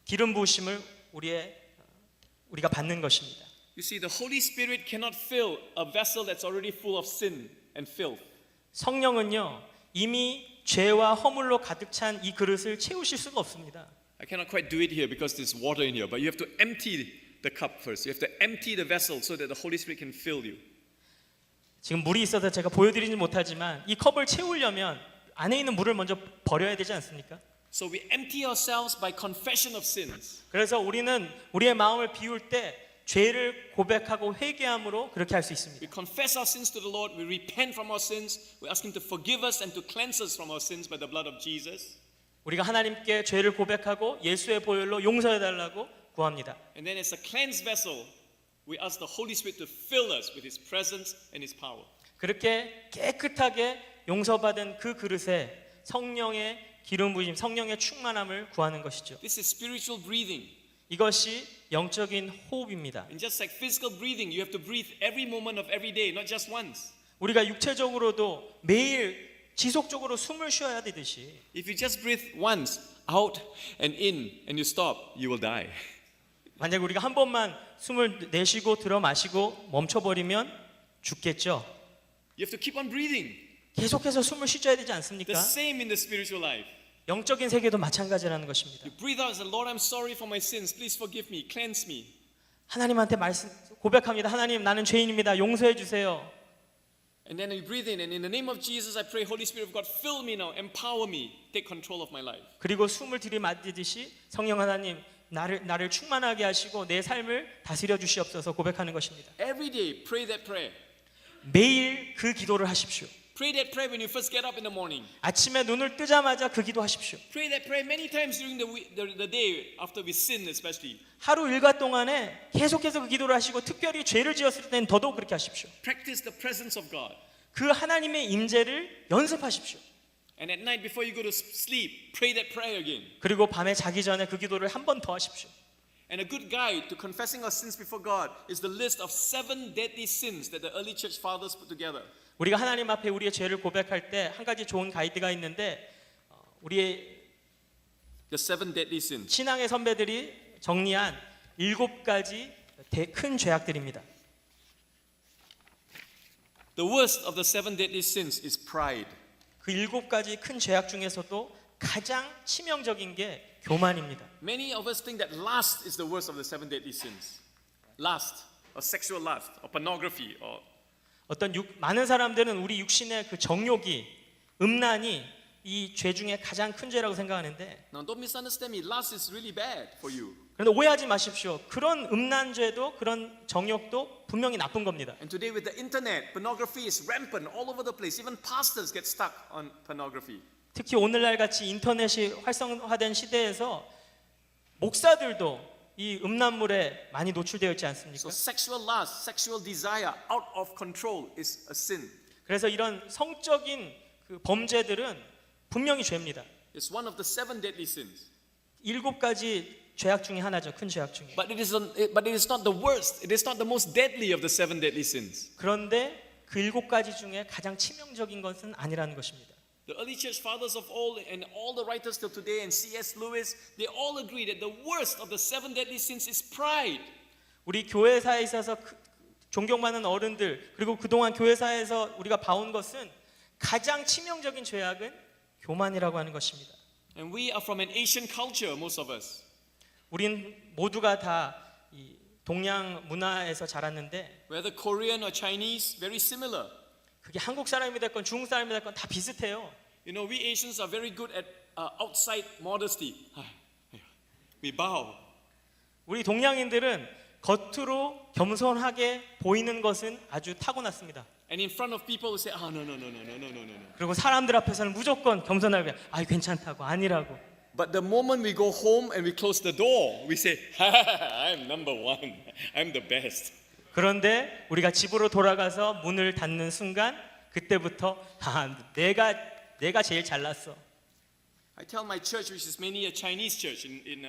Speaker 2: 기름 부으심을 우리가 받는 것입니다.
Speaker 1: You see, the Holy Spirit cannot fill a vessel that's already full of sin and filth.
Speaker 2: 성령은요 이미 죄와 허물로 가득 찬 이 그릇을 채우실 수가 없습니다.
Speaker 1: I cannot quite do it here because there's water in here, but you have to empty the cup first. You have to empty the vessel so that the Holy Spirit can fill you.
Speaker 2: 지금 물이 있어서 제가 보여드리지 못하지만 이 컵을 채우려면 안에 있는 물을 먼저 버려야 되지 않습니까?
Speaker 1: So we empty ourselves by confession of sins.
Speaker 2: 그래서 우리는 우리의 마음을 비울 때 죄를 고백하고 회개함으로 그렇게 할 수 있습니다.
Speaker 1: We confess our sins to the Lord. We repent from our sins. We ask Him to forgive us and to cleanse us from our sins by the blood of Jesus.
Speaker 2: 우리가 하나님께 죄를 고백하고 예수의 보혈로 용서해 달라고 구합니다.
Speaker 1: And then as a cleansed vessel, we ask the Holy Spirit to fill us with His presence and His power.
Speaker 2: 그렇게 깨끗하게 용서받은 그 그릇에 성령의 기름 부으심, 성령의 충만함을 구하는 것이죠.
Speaker 1: This is spiritual breathing.
Speaker 2: 이것이 영적인 호흡입니다.
Speaker 1: And just like physical breathing, you have to breathe every moment of every day, not just once.
Speaker 2: 우리가 육체적으로도 매일 지속적으로 숨을 쉬어야 되듯이
Speaker 1: If you just breathe once, out and in, and you stop, you will die.
Speaker 2: 만약 우리가 한 번만 숨을 내쉬고 들어 마시고 멈춰버리면 죽겠죠.
Speaker 1: You have to keep on breathing.
Speaker 2: 계속해서 숨을 쉬어야 되지 않습니까?
Speaker 1: The same in the spiritual life.
Speaker 2: 영적인 세계도 마찬가지라는 것입니다.
Speaker 1: You breathe out and say, Lord, I'm sorry for my sins. Please forgive me, cleanse me.
Speaker 2: 하나님한테 고백합니다. 하나님, 나는 죄인입니다. 용서해 주세요.
Speaker 1: And then you breathe in, and in the name of Jesus, I pray, Holy Spirit of God, fill me now, empower me, take control of my life.
Speaker 2: 그리고 숨을 들이마시듯이 성령 하나님 나를 충만하게 하시고 내 삶을 다스려 주시옵소서 고백하는 것입니다.
Speaker 1: Every day, pray that prayer.
Speaker 2: 매일 그 기도를 하십시오.
Speaker 1: Pray that prayer when you first get up in the morning.
Speaker 2: 아침에 눈을 뜨자마자 그 기도하십시오.
Speaker 1: Pray that prayer many times during the day after we sin, especially.
Speaker 2: 하루 일과 동안에 계속해서 그 기도를 하시고 특별히 죄를 지었을 때는 더더욱 그렇게 하십시오.
Speaker 1: Practice the presence of God.
Speaker 2: 그 하나님의 임재를 연습하십시오.
Speaker 1: And at night before you go to sleep, pray that prayer again.
Speaker 2: 그리고 밤에 자기 전에 그 기도를 한 번 더 하십시오.
Speaker 1: And a good guide to confessing our sins before God is the list of 7 deadly sins that the early church fathers put together.
Speaker 2: 우리가 하나님 앞에 우리의 죄를 고백할 때 한 가지 좋은 가이드가 있는데 우리의
Speaker 1: The 7 deadly sins.
Speaker 2: 신앙의 선배들이 정리한 7가지 큰 죄악들입니다.
Speaker 1: The worst of the 7 deadly sins is pride.
Speaker 2: 그 7가지 큰 죄악 중에서도 가장 치명적인 게 교만입니다.
Speaker 1: Many of us think that lust is the worst of the 7 deadly sins. Lust, or sexual lust, or pornography, or
Speaker 2: 많은 사람들은 우리 육신의 그 정욕이 음란이 이 죄 중에 가장 큰 죄라고 생각하는데
Speaker 1: now don't misunderstand me. Lust is really bad for you.
Speaker 2: 그런데 오해하지 마십시오. 그런 음란죄도 그런 정욕도 분명히 나쁜 겁니다.
Speaker 1: And today with the internet, pornography is rampant all over the place. Even pastors get stuck on pornography.
Speaker 2: 특히 오늘날 같이 인터넷이 활성화된 시대에서 목사들도 이 음란물에 많이 노출되어 있지 않습니까?
Speaker 1: So sexual lust, sexual desire out of control is a sin.
Speaker 2: 그래서 이런 성적인 그 범죄들은 분명히 죄입니다.
Speaker 1: It's one of the 7 deadly sins.
Speaker 2: 7가지 죄악 중에 하나죠. 큰 죄악 중에.
Speaker 1: But it is not the worst. It is not the most deadly of the 7 deadly sins.
Speaker 2: 그런데 그 7가지 중에 가장 치명적인 것은 아니라는 것입니다.
Speaker 1: The early church fathers of old and all the writers till today and C.S. Lewis, they all agree that the worst of the 7 deadly sins is pride.
Speaker 2: 우리 교회사에 있어서 존경받는 어른들 그리고 그동안 교회사에서 우리가 봐온 것은 가장 치명적인 죄악은 교만이라고 하는 것입니다.
Speaker 1: And we are from an Asian culture, most of us.
Speaker 2: 우린 모두가 다 이 동양 문화에서 자랐는데
Speaker 1: Whether Korean or Chinese, very similar.
Speaker 2: 그게 한국 사람이 됐건 중국 사람이 됐건 다 비슷해요.
Speaker 1: You know, we Asians are very good at outside modesty. We bow.
Speaker 2: 우리 동양인들은 겉으로 겸손하게 보이는 것은 아주 타고났습니다.
Speaker 1: And in front of people, we say, oh, no, no, no, no, no, no, no, no, no.
Speaker 2: 그리고 사람들 앞에서는 무조건 겸손하게 아 괜찮다고 아니라고.
Speaker 1: But the moment we go home and we close the door, we say, I'm number one. I'm the best.
Speaker 2: 그런데 우리가 집으로 돌아가서 문을 닫는 순간 그때부터 내가 제일 잘났어.
Speaker 1: I tell my church, which is mainly a Chinese church in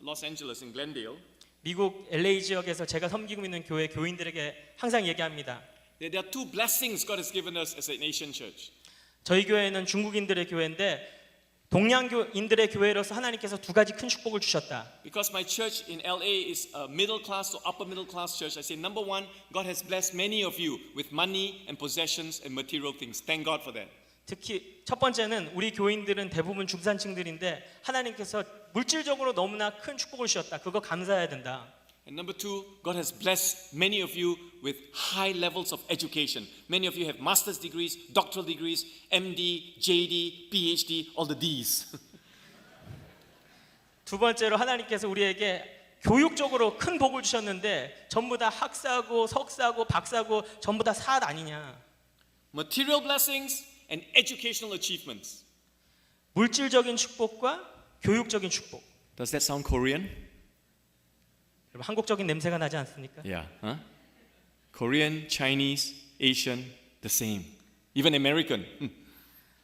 Speaker 1: Los Angeles, in Glendale,
Speaker 2: 미국 LA 지역에서 제가 섬기고 있는 교회 교인들에게 항상 얘기합니다.
Speaker 1: there are two blessings God has given us as an Asian church.
Speaker 2: 저희 교회는 중국인들의 교회인데 동양인들의 교회로서 하나님께서 두 가지 큰 축복을 주셨다.
Speaker 1: Because my church in LA is a middle class to upper middle class church, I say, number one, God has blessed many of you with money and possessions and material things. Thank God for that.
Speaker 2: 특히 첫 번째는 우리 교인들은 대부분 중산층들인데 하나님께서 물질적으로 너무나 큰 축복을 주셨다. 그거 감사해야 된다.
Speaker 1: And number two, God has blessed many of you with high levels of education. Many of you have master's degrees, doctoral degrees, MD, JD, PhD, all the Ds.
Speaker 2: 두 번째로 하나님께서 우리에게 교육적으로 큰 복을 주셨는데 전부 다 학사고 석사고 박사고 전부 다 삿 아니냐.
Speaker 1: Material blessings and educational achievements.
Speaker 2: 물질적인 축복과 교육적인 축복.
Speaker 1: Does that sound Korean?
Speaker 2: 여러분 한국적인 냄새가 나지 않습니까?
Speaker 1: Yeah. Huh? Korean, Chinese, Asian, the same. Even American.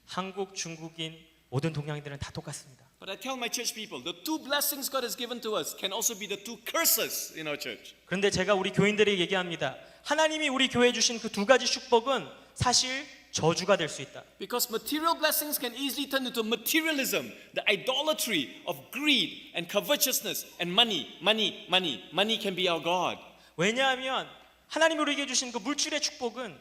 Speaker 2: 한국, 중국인 모든 동양인들은 다 똑같습니다.
Speaker 1: But I tell my church people, the two blessings God has given to us can also be the two curses in our church.
Speaker 2: 그런데 제가 우리 교인들에게 얘기합니다. 하나님이 우리 교회에 주신 그 두 가지 축복은 사실 저주가 될 수 있다.
Speaker 1: Because material blessings can easily turn into materialism, the idolatry of greed and covetousness and money. Money can be our God.
Speaker 2: 왜냐하면 하나님이 우리에게 주신 그 물질의 축복은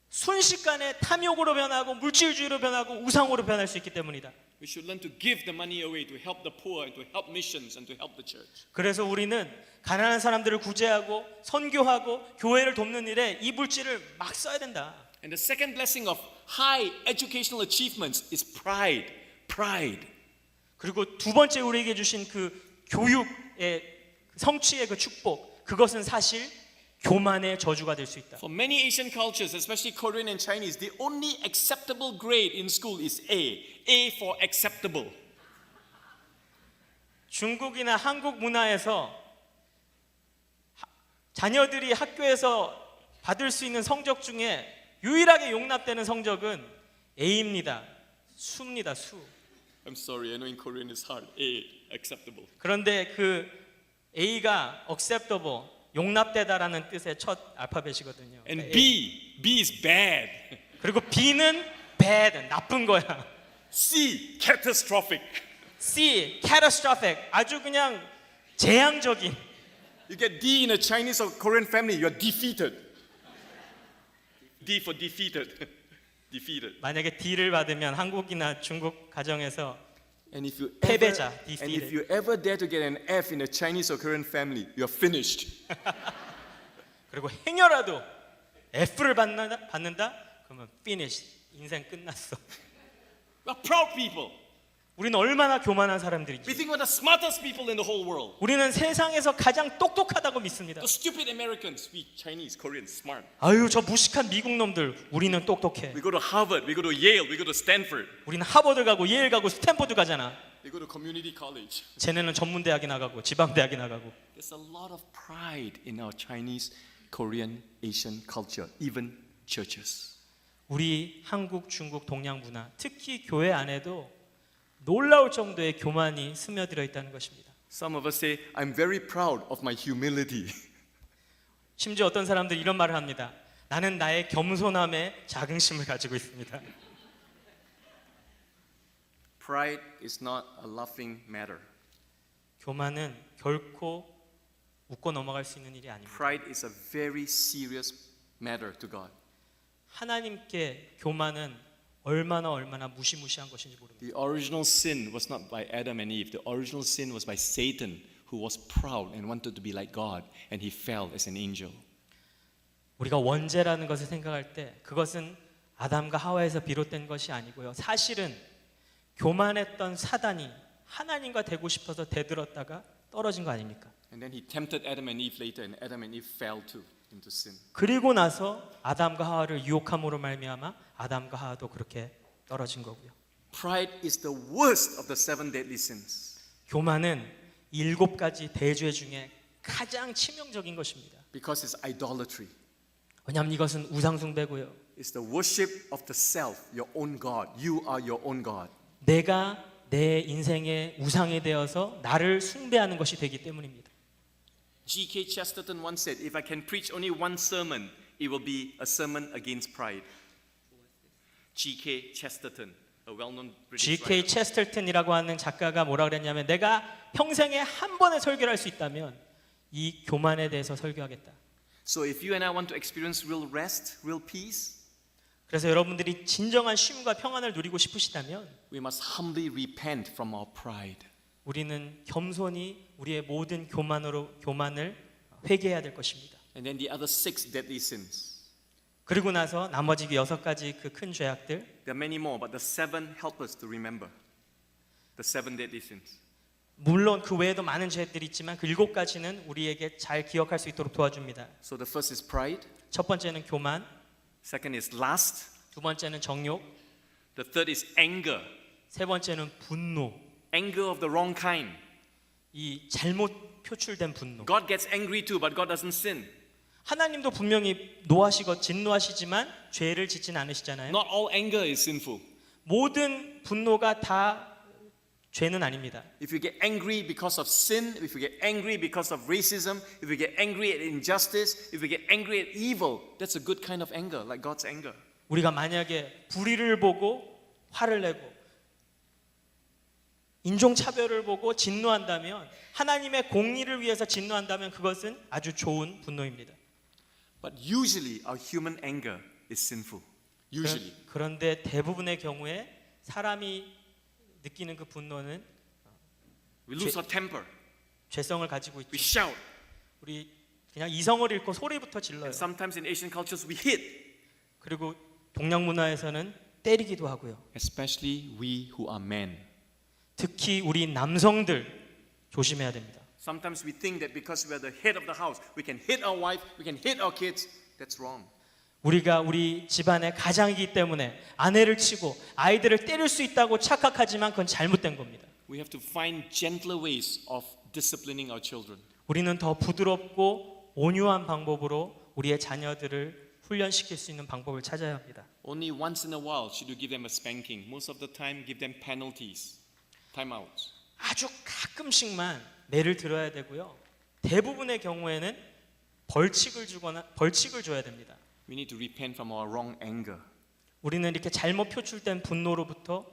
Speaker 2: 순식간에 탐욕으로 변하고 물질주의로 변하고 우상으로 변할 수 있기 때문이다.
Speaker 1: We should learn to give the money away to help the poor and to help missions and to help the church.
Speaker 2: 그래서 우리는 가난한 사람들을 구제하고 선교하고 교회를 돕는 일에 이 물질을 막 써야 된다.
Speaker 1: And the second blessing of high educational achievements is pride. Pride.
Speaker 2: 그리고 두 번째 우리에게 주신 그 교육의 성취의 그 축복, 그것은 사실 교만의 저주가 될 수 있다.
Speaker 1: For many Asian cultures, especially Korean and Chinese, the only acceptable grade in school is A. A for acceptable.
Speaker 2: 중국이나 한국 문화에서 자녀들이 학교에서 받을 수 있는 성적 중에 유일하게 용납되는 성적은 A입니다. 수입니다. 수.
Speaker 1: I'm sorry, I know in Korean it's hard. A, acceptable.
Speaker 2: 그런데 그 A가 acceptable, 용납되다라는 뜻의 첫 알파벳이거든요.
Speaker 1: And B is bad.
Speaker 2: 그리고 B는 bad, 나쁜 거야.
Speaker 1: C, catastrophic.
Speaker 2: C, catastrophic, 아주 그냥 재앙적인.
Speaker 1: You get D in a Chinese or Korean family, you are defeated. D for defeated. Defeated.
Speaker 2: 만약에 D를 받으면 한국이나 중국 가정에서
Speaker 1: And if you
Speaker 2: 패배자,
Speaker 1: ever,
Speaker 2: defeated.
Speaker 1: and if you ever dare to get an F in a Chinese or Korean family, you're finished.
Speaker 2: 그리고 행여라도 F를 받는다? 그러면 finish, 인생 끝났어.
Speaker 1: We're proud people.
Speaker 2: 우리는 얼마나 교만한
Speaker 1: We
Speaker 2: 사람들이지.
Speaker 1: think we're the smartest people in the whole world.
Speaker 2: 우리는 세상에서 가장 똑똑하다고 믿습니다.
Speaker 1: The stupid Americans, we Chinese, Koreans, smart.
Speaker 2: 아유, 저 무식한 미국 놈들, 우리는 똑똑해.
Speaker 1: We go to Harvard, we go to Yale, we go to Stanford,
Speaker 2: 우리는 하버드 가고 예일 가고 스탠포드 가잖아.
Speaker 1: we go to community college.
Speaker 2: 쟤네는 전문대학에 나가고 지방대학에 나가고.
Speaker 1: There's a lot of pride in our Chinese, Korean, Asian culture, even churches.
Speaker 2: 우리 한국, 중국, 동양 문화, 특히 교회 안에도 놀라울 정도의 교만이 스며들어 있다는 것입니다.
Speaker 1: Some of us say, I'm very proud of my humility.
Speaker 2: 심지어 어떤 사람들이 이런 말을 합니다. 나는 나의 겸손함에 자긍심을 가지고 있습니다.
Speaker 1: Pride is not a laughing matter.
Speaker 2: 교만은 결코 웃고 넘어갈 수 있는 일이 아닙니다.
Speaker 1: Pride is a very serious matter to God.
Speaker 2: 하나님께 교만은 얼마나 무시무시한 것인지 모릅니다.
Speaker 1: The original sin was not by Adam and Eve. The original sin was by Satan, who was proud and wanted to be like God, and he fell as an angel.
Speaker 2: 우리가 원죄라는 것을 생각할 때 그것은 아담과 하와에서 비롯된 것이 아니고요. 사실은 교만했던 사단이 하나님과 되고 싶어서 대들었다가 떨어진 거 아닙니까?
Speaker 1: And then he tempted Adam and Eve later, and Adam and Eve fell too into sin.
Speaker 2: 그리고 나서 아담과 하와를 유혹함으로 말미암아 아담과 하와도 그렇게 떨어진 거고요.
Speaker 1: Pride is the worst of the 7 deadly sins
Speaker 2: 교만은 7가지 대죄 중에 가장 치명적인 것입니다.
Speaker 1: because it's idolatry.
Speaker 2: 왜냐하면 이것은 우상숭배고요.
Speaker 1: It's the worship of the self, your own God. You are your own God.
Speaker 2: 내가 내 인생의 우상이 되어서 나를 숭배하는 것이 되기 때문입니다.
Speaker 1: G.K. Chesterton once said, if I can preach only one sermon, it will be a sermon against pride. G.K. Chesterton, a well-known British
Speaker 2: G.K.
Speaker 1: writer.
Speaker 2: 체스터튼이라고 하는 작가가 뭐라 그랬냐면 내가 평생에 한 번에 설교를 할 수 있다면 이 교만에 대해서 설교하겠다.
Speaker 1: So if you and I want to experience real rest, real peace,
Speaker 2: 그래서 여러분들이 진정한 쉼과 평안을 누리고 싶으시다면
Speaker 1: we must humbly repent from our pride.
Speaker 2: 우리는 겸손히 우리의 모든 교만을 회개해야 될 것입니다.
Speaker 1: And then the other 6 deadly sins.
Speaker 2: 그리고 나서 나머지 6가지 그 큰 죄악들,
Speaker 1: There are many more, but the 7 help us to remember. The 7 deadly sins.
Speaker 2: 물론 그 외에도 많은 죄들이 있지만 그 7가지는 우리에게 잘 기억할 수 있도록 도와줍니다.
Speaker 1: So the first is pride.
Speaker 2: 첫 번째는 교만,
Speaker 1: Second is lust.
Speaker 2: 두 번째는 정욕,
Speaker 1: The third is anger.
Speaker 2: 세 번째는 분노.
Speaker 1: Anger of the wrong kind.
Speaker 2: 이 잘못 표출된 분노.
Speaker 1: God gets angry too, but God doesn't sin.
Speaker 2: 하나님도 분명히 진노하시지만 죄를 짓진 않으시잖아요.
Speaker 1: Not all anger is sinful.
Speaker 2: 모든 분노가 다 죄는 아닙니다.
Speaker 1: If you get angry because of sin, if you get angry because of racism, if you get angry at injustice, if you get angry at evil, that's a good kind of anger, like God's anger.
Speaker 2: 우리가 만약에 불의를 보고 화를 내고 인종차별을 보고 진노한다면 하나님의 공의를 위해서 진노한다면 그것은 아주 좋은 분노입니다.
Speaker 1: But usually our human anger is sinful. Usually.
Speaker 2: 그런데 대부분의 경우에 사람이 느끼는 그 분노는
Speaker 1: We lose our temper.
Speaker 2: 죄성을 가지고
Speaker 1: We
Speaker 2: 있죠.
Speaker 1: shout.
Speaker 2: 우리 그냥 이성을 잃고 소리부터 질러요.
Speaker 1: And sometimes in Asian cultures we hit.
Speaker 2: 그리고 동양 문화에서는 때리기도 하고요.
Speaker 1: Especially we who are men.
Speaker 2: 특히 우리 남성들 조심해야 됩니다.
Speaker 1: Sometimes we think that because we are the head of the house, we can hit our wife, we can hit our kids. That's wrong.
Speaker 2: 우리가 우리 집안의 가장이기 때문에 아내를 치고 아이들을 때릴 수 있다고 착각하지만 그건 잘못된 겁니다.
Speaker 1: We have to find gentler ways of disciplining our children.
Speaker 2: 우리는 더 부드럽고 온유한 방법으로 우리의 자녀들을 훈련시킬 수 있는 방법을 찾아야 합니다.
Speaker 1: Only once in a while should you give them a spanking. Most of the time, give them penalties, timeouts.
Speaker 2: 아주 가끔씩만 매를 들어야 되고요. 대부분의 경우에는 벌칙을 줘야 됩니다.
Speaker 1: We need to repent from our wrong anger.
Speaker 2: 우리는 이렇게 잘못 표출된 분노로부터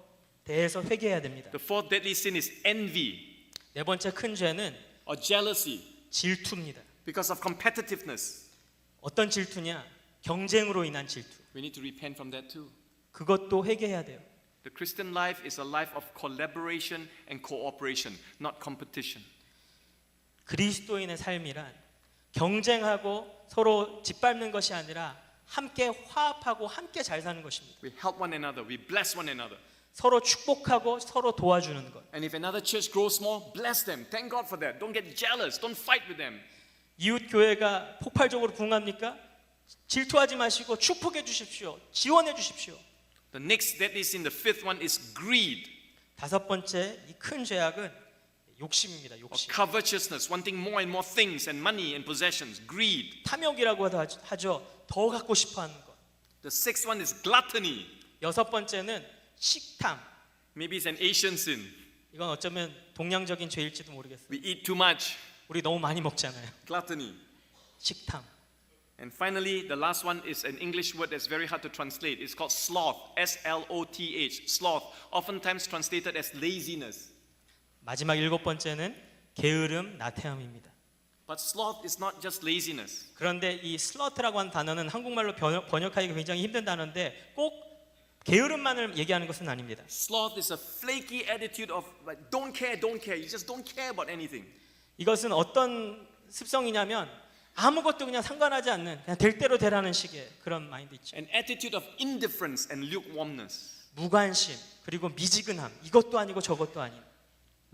Speaker 2: 대해서 회개해야 됩니다.
Speaker 1: The fourth deadly sin is envy
Speaker 2: 네 번째 큰 죄는
Speaker 1: or jealousy
Speaker 2: 질투입니다.
Speaker 1: because of competitiveness.
Speaker 2: 어떤 질투냐? 경쟁으로 인한 질투.
Speaker 1: We need to repent from that too.
Speaker 2: 그것도 회개해야 돼요.
Speaker 1: The Christian life is a life of collaboration and cooperation, not competition.
Speaker 2: 그리스도인의 삶이란 경쟁하고 서로 짓밟는 것이 아니라 함께 화합하고 함께 잘 사는 것입니다.
Speaker 1: We help one another, we bless one another.
Speaker 2: 서로 축복하고 서로 도와주는 것.
Speaker 1: And if another church grows small, bless them. Thank God for that. Don't get jealous. Don't fight with them.
Speaker 2: 이웃 교회가 폭발적으로 부흥합니까? 질투하지 마시고 축복해 주십시오. 지원해 주십시오.
Speaker 1: The next deadly sin, the fifth one, is greed
Speaker 2: 다섯 번째 이 큰 죄악은 욕심입니다.
Speaker 1: or
Speaker 2: 욕심.
Speaker 1: covetousness, wanting more and more things and money and possessions. Greed.
Speaker 2: 탐욕이라고 하죠. 더 갖고 싶어 하는 것.
Speaker 1: The sixth one is gluttony.
Speaker 2: 여섯 번째는 식탐.
Speaker 1: Maybe it's an Asian sin.
Speaker 2: 이건 어쩌면 동양적인 죄일지도 모르겠어요.
Speaker 1: We eat too much.
Speaker 2: 우리 너무 많이 먹잖아요.
Speaker 1: Gluttony.
Speaker 2: 식탐.
Speaker 1: And finally, the last one is an English word that's very hard to translate. It's called sloth. S-L-O-T-H. Sloth. Oftentimes translated as laziness.
Speaker 2: 마지막 일곱 번째는 게으름, 나태함입니다.
Speaker 1: But sloth is not just laziness.
Speaker 2: 그런데 이 슬러트라고 하는 단어는 한국말로 번역하기가 굉장히 힘든 단어인데 꼭 게으름만을 얘기하는 것은 아닙니다.
Speaker 1: Sloth is a flaky attitude of like don't care. You just don't care about anything.
Speaker 2: 이것은 어떤 습성이냐면 아무것도 그냥 상관하지 않는 그냥 될 대로 되라는 식의 그런 마인드 있죠.
Speaker 1: An attitude of indifference and lukewarmness.
Speaker 2: 무관심 그리고 미지근함 이것도 아니고 저것도 아닌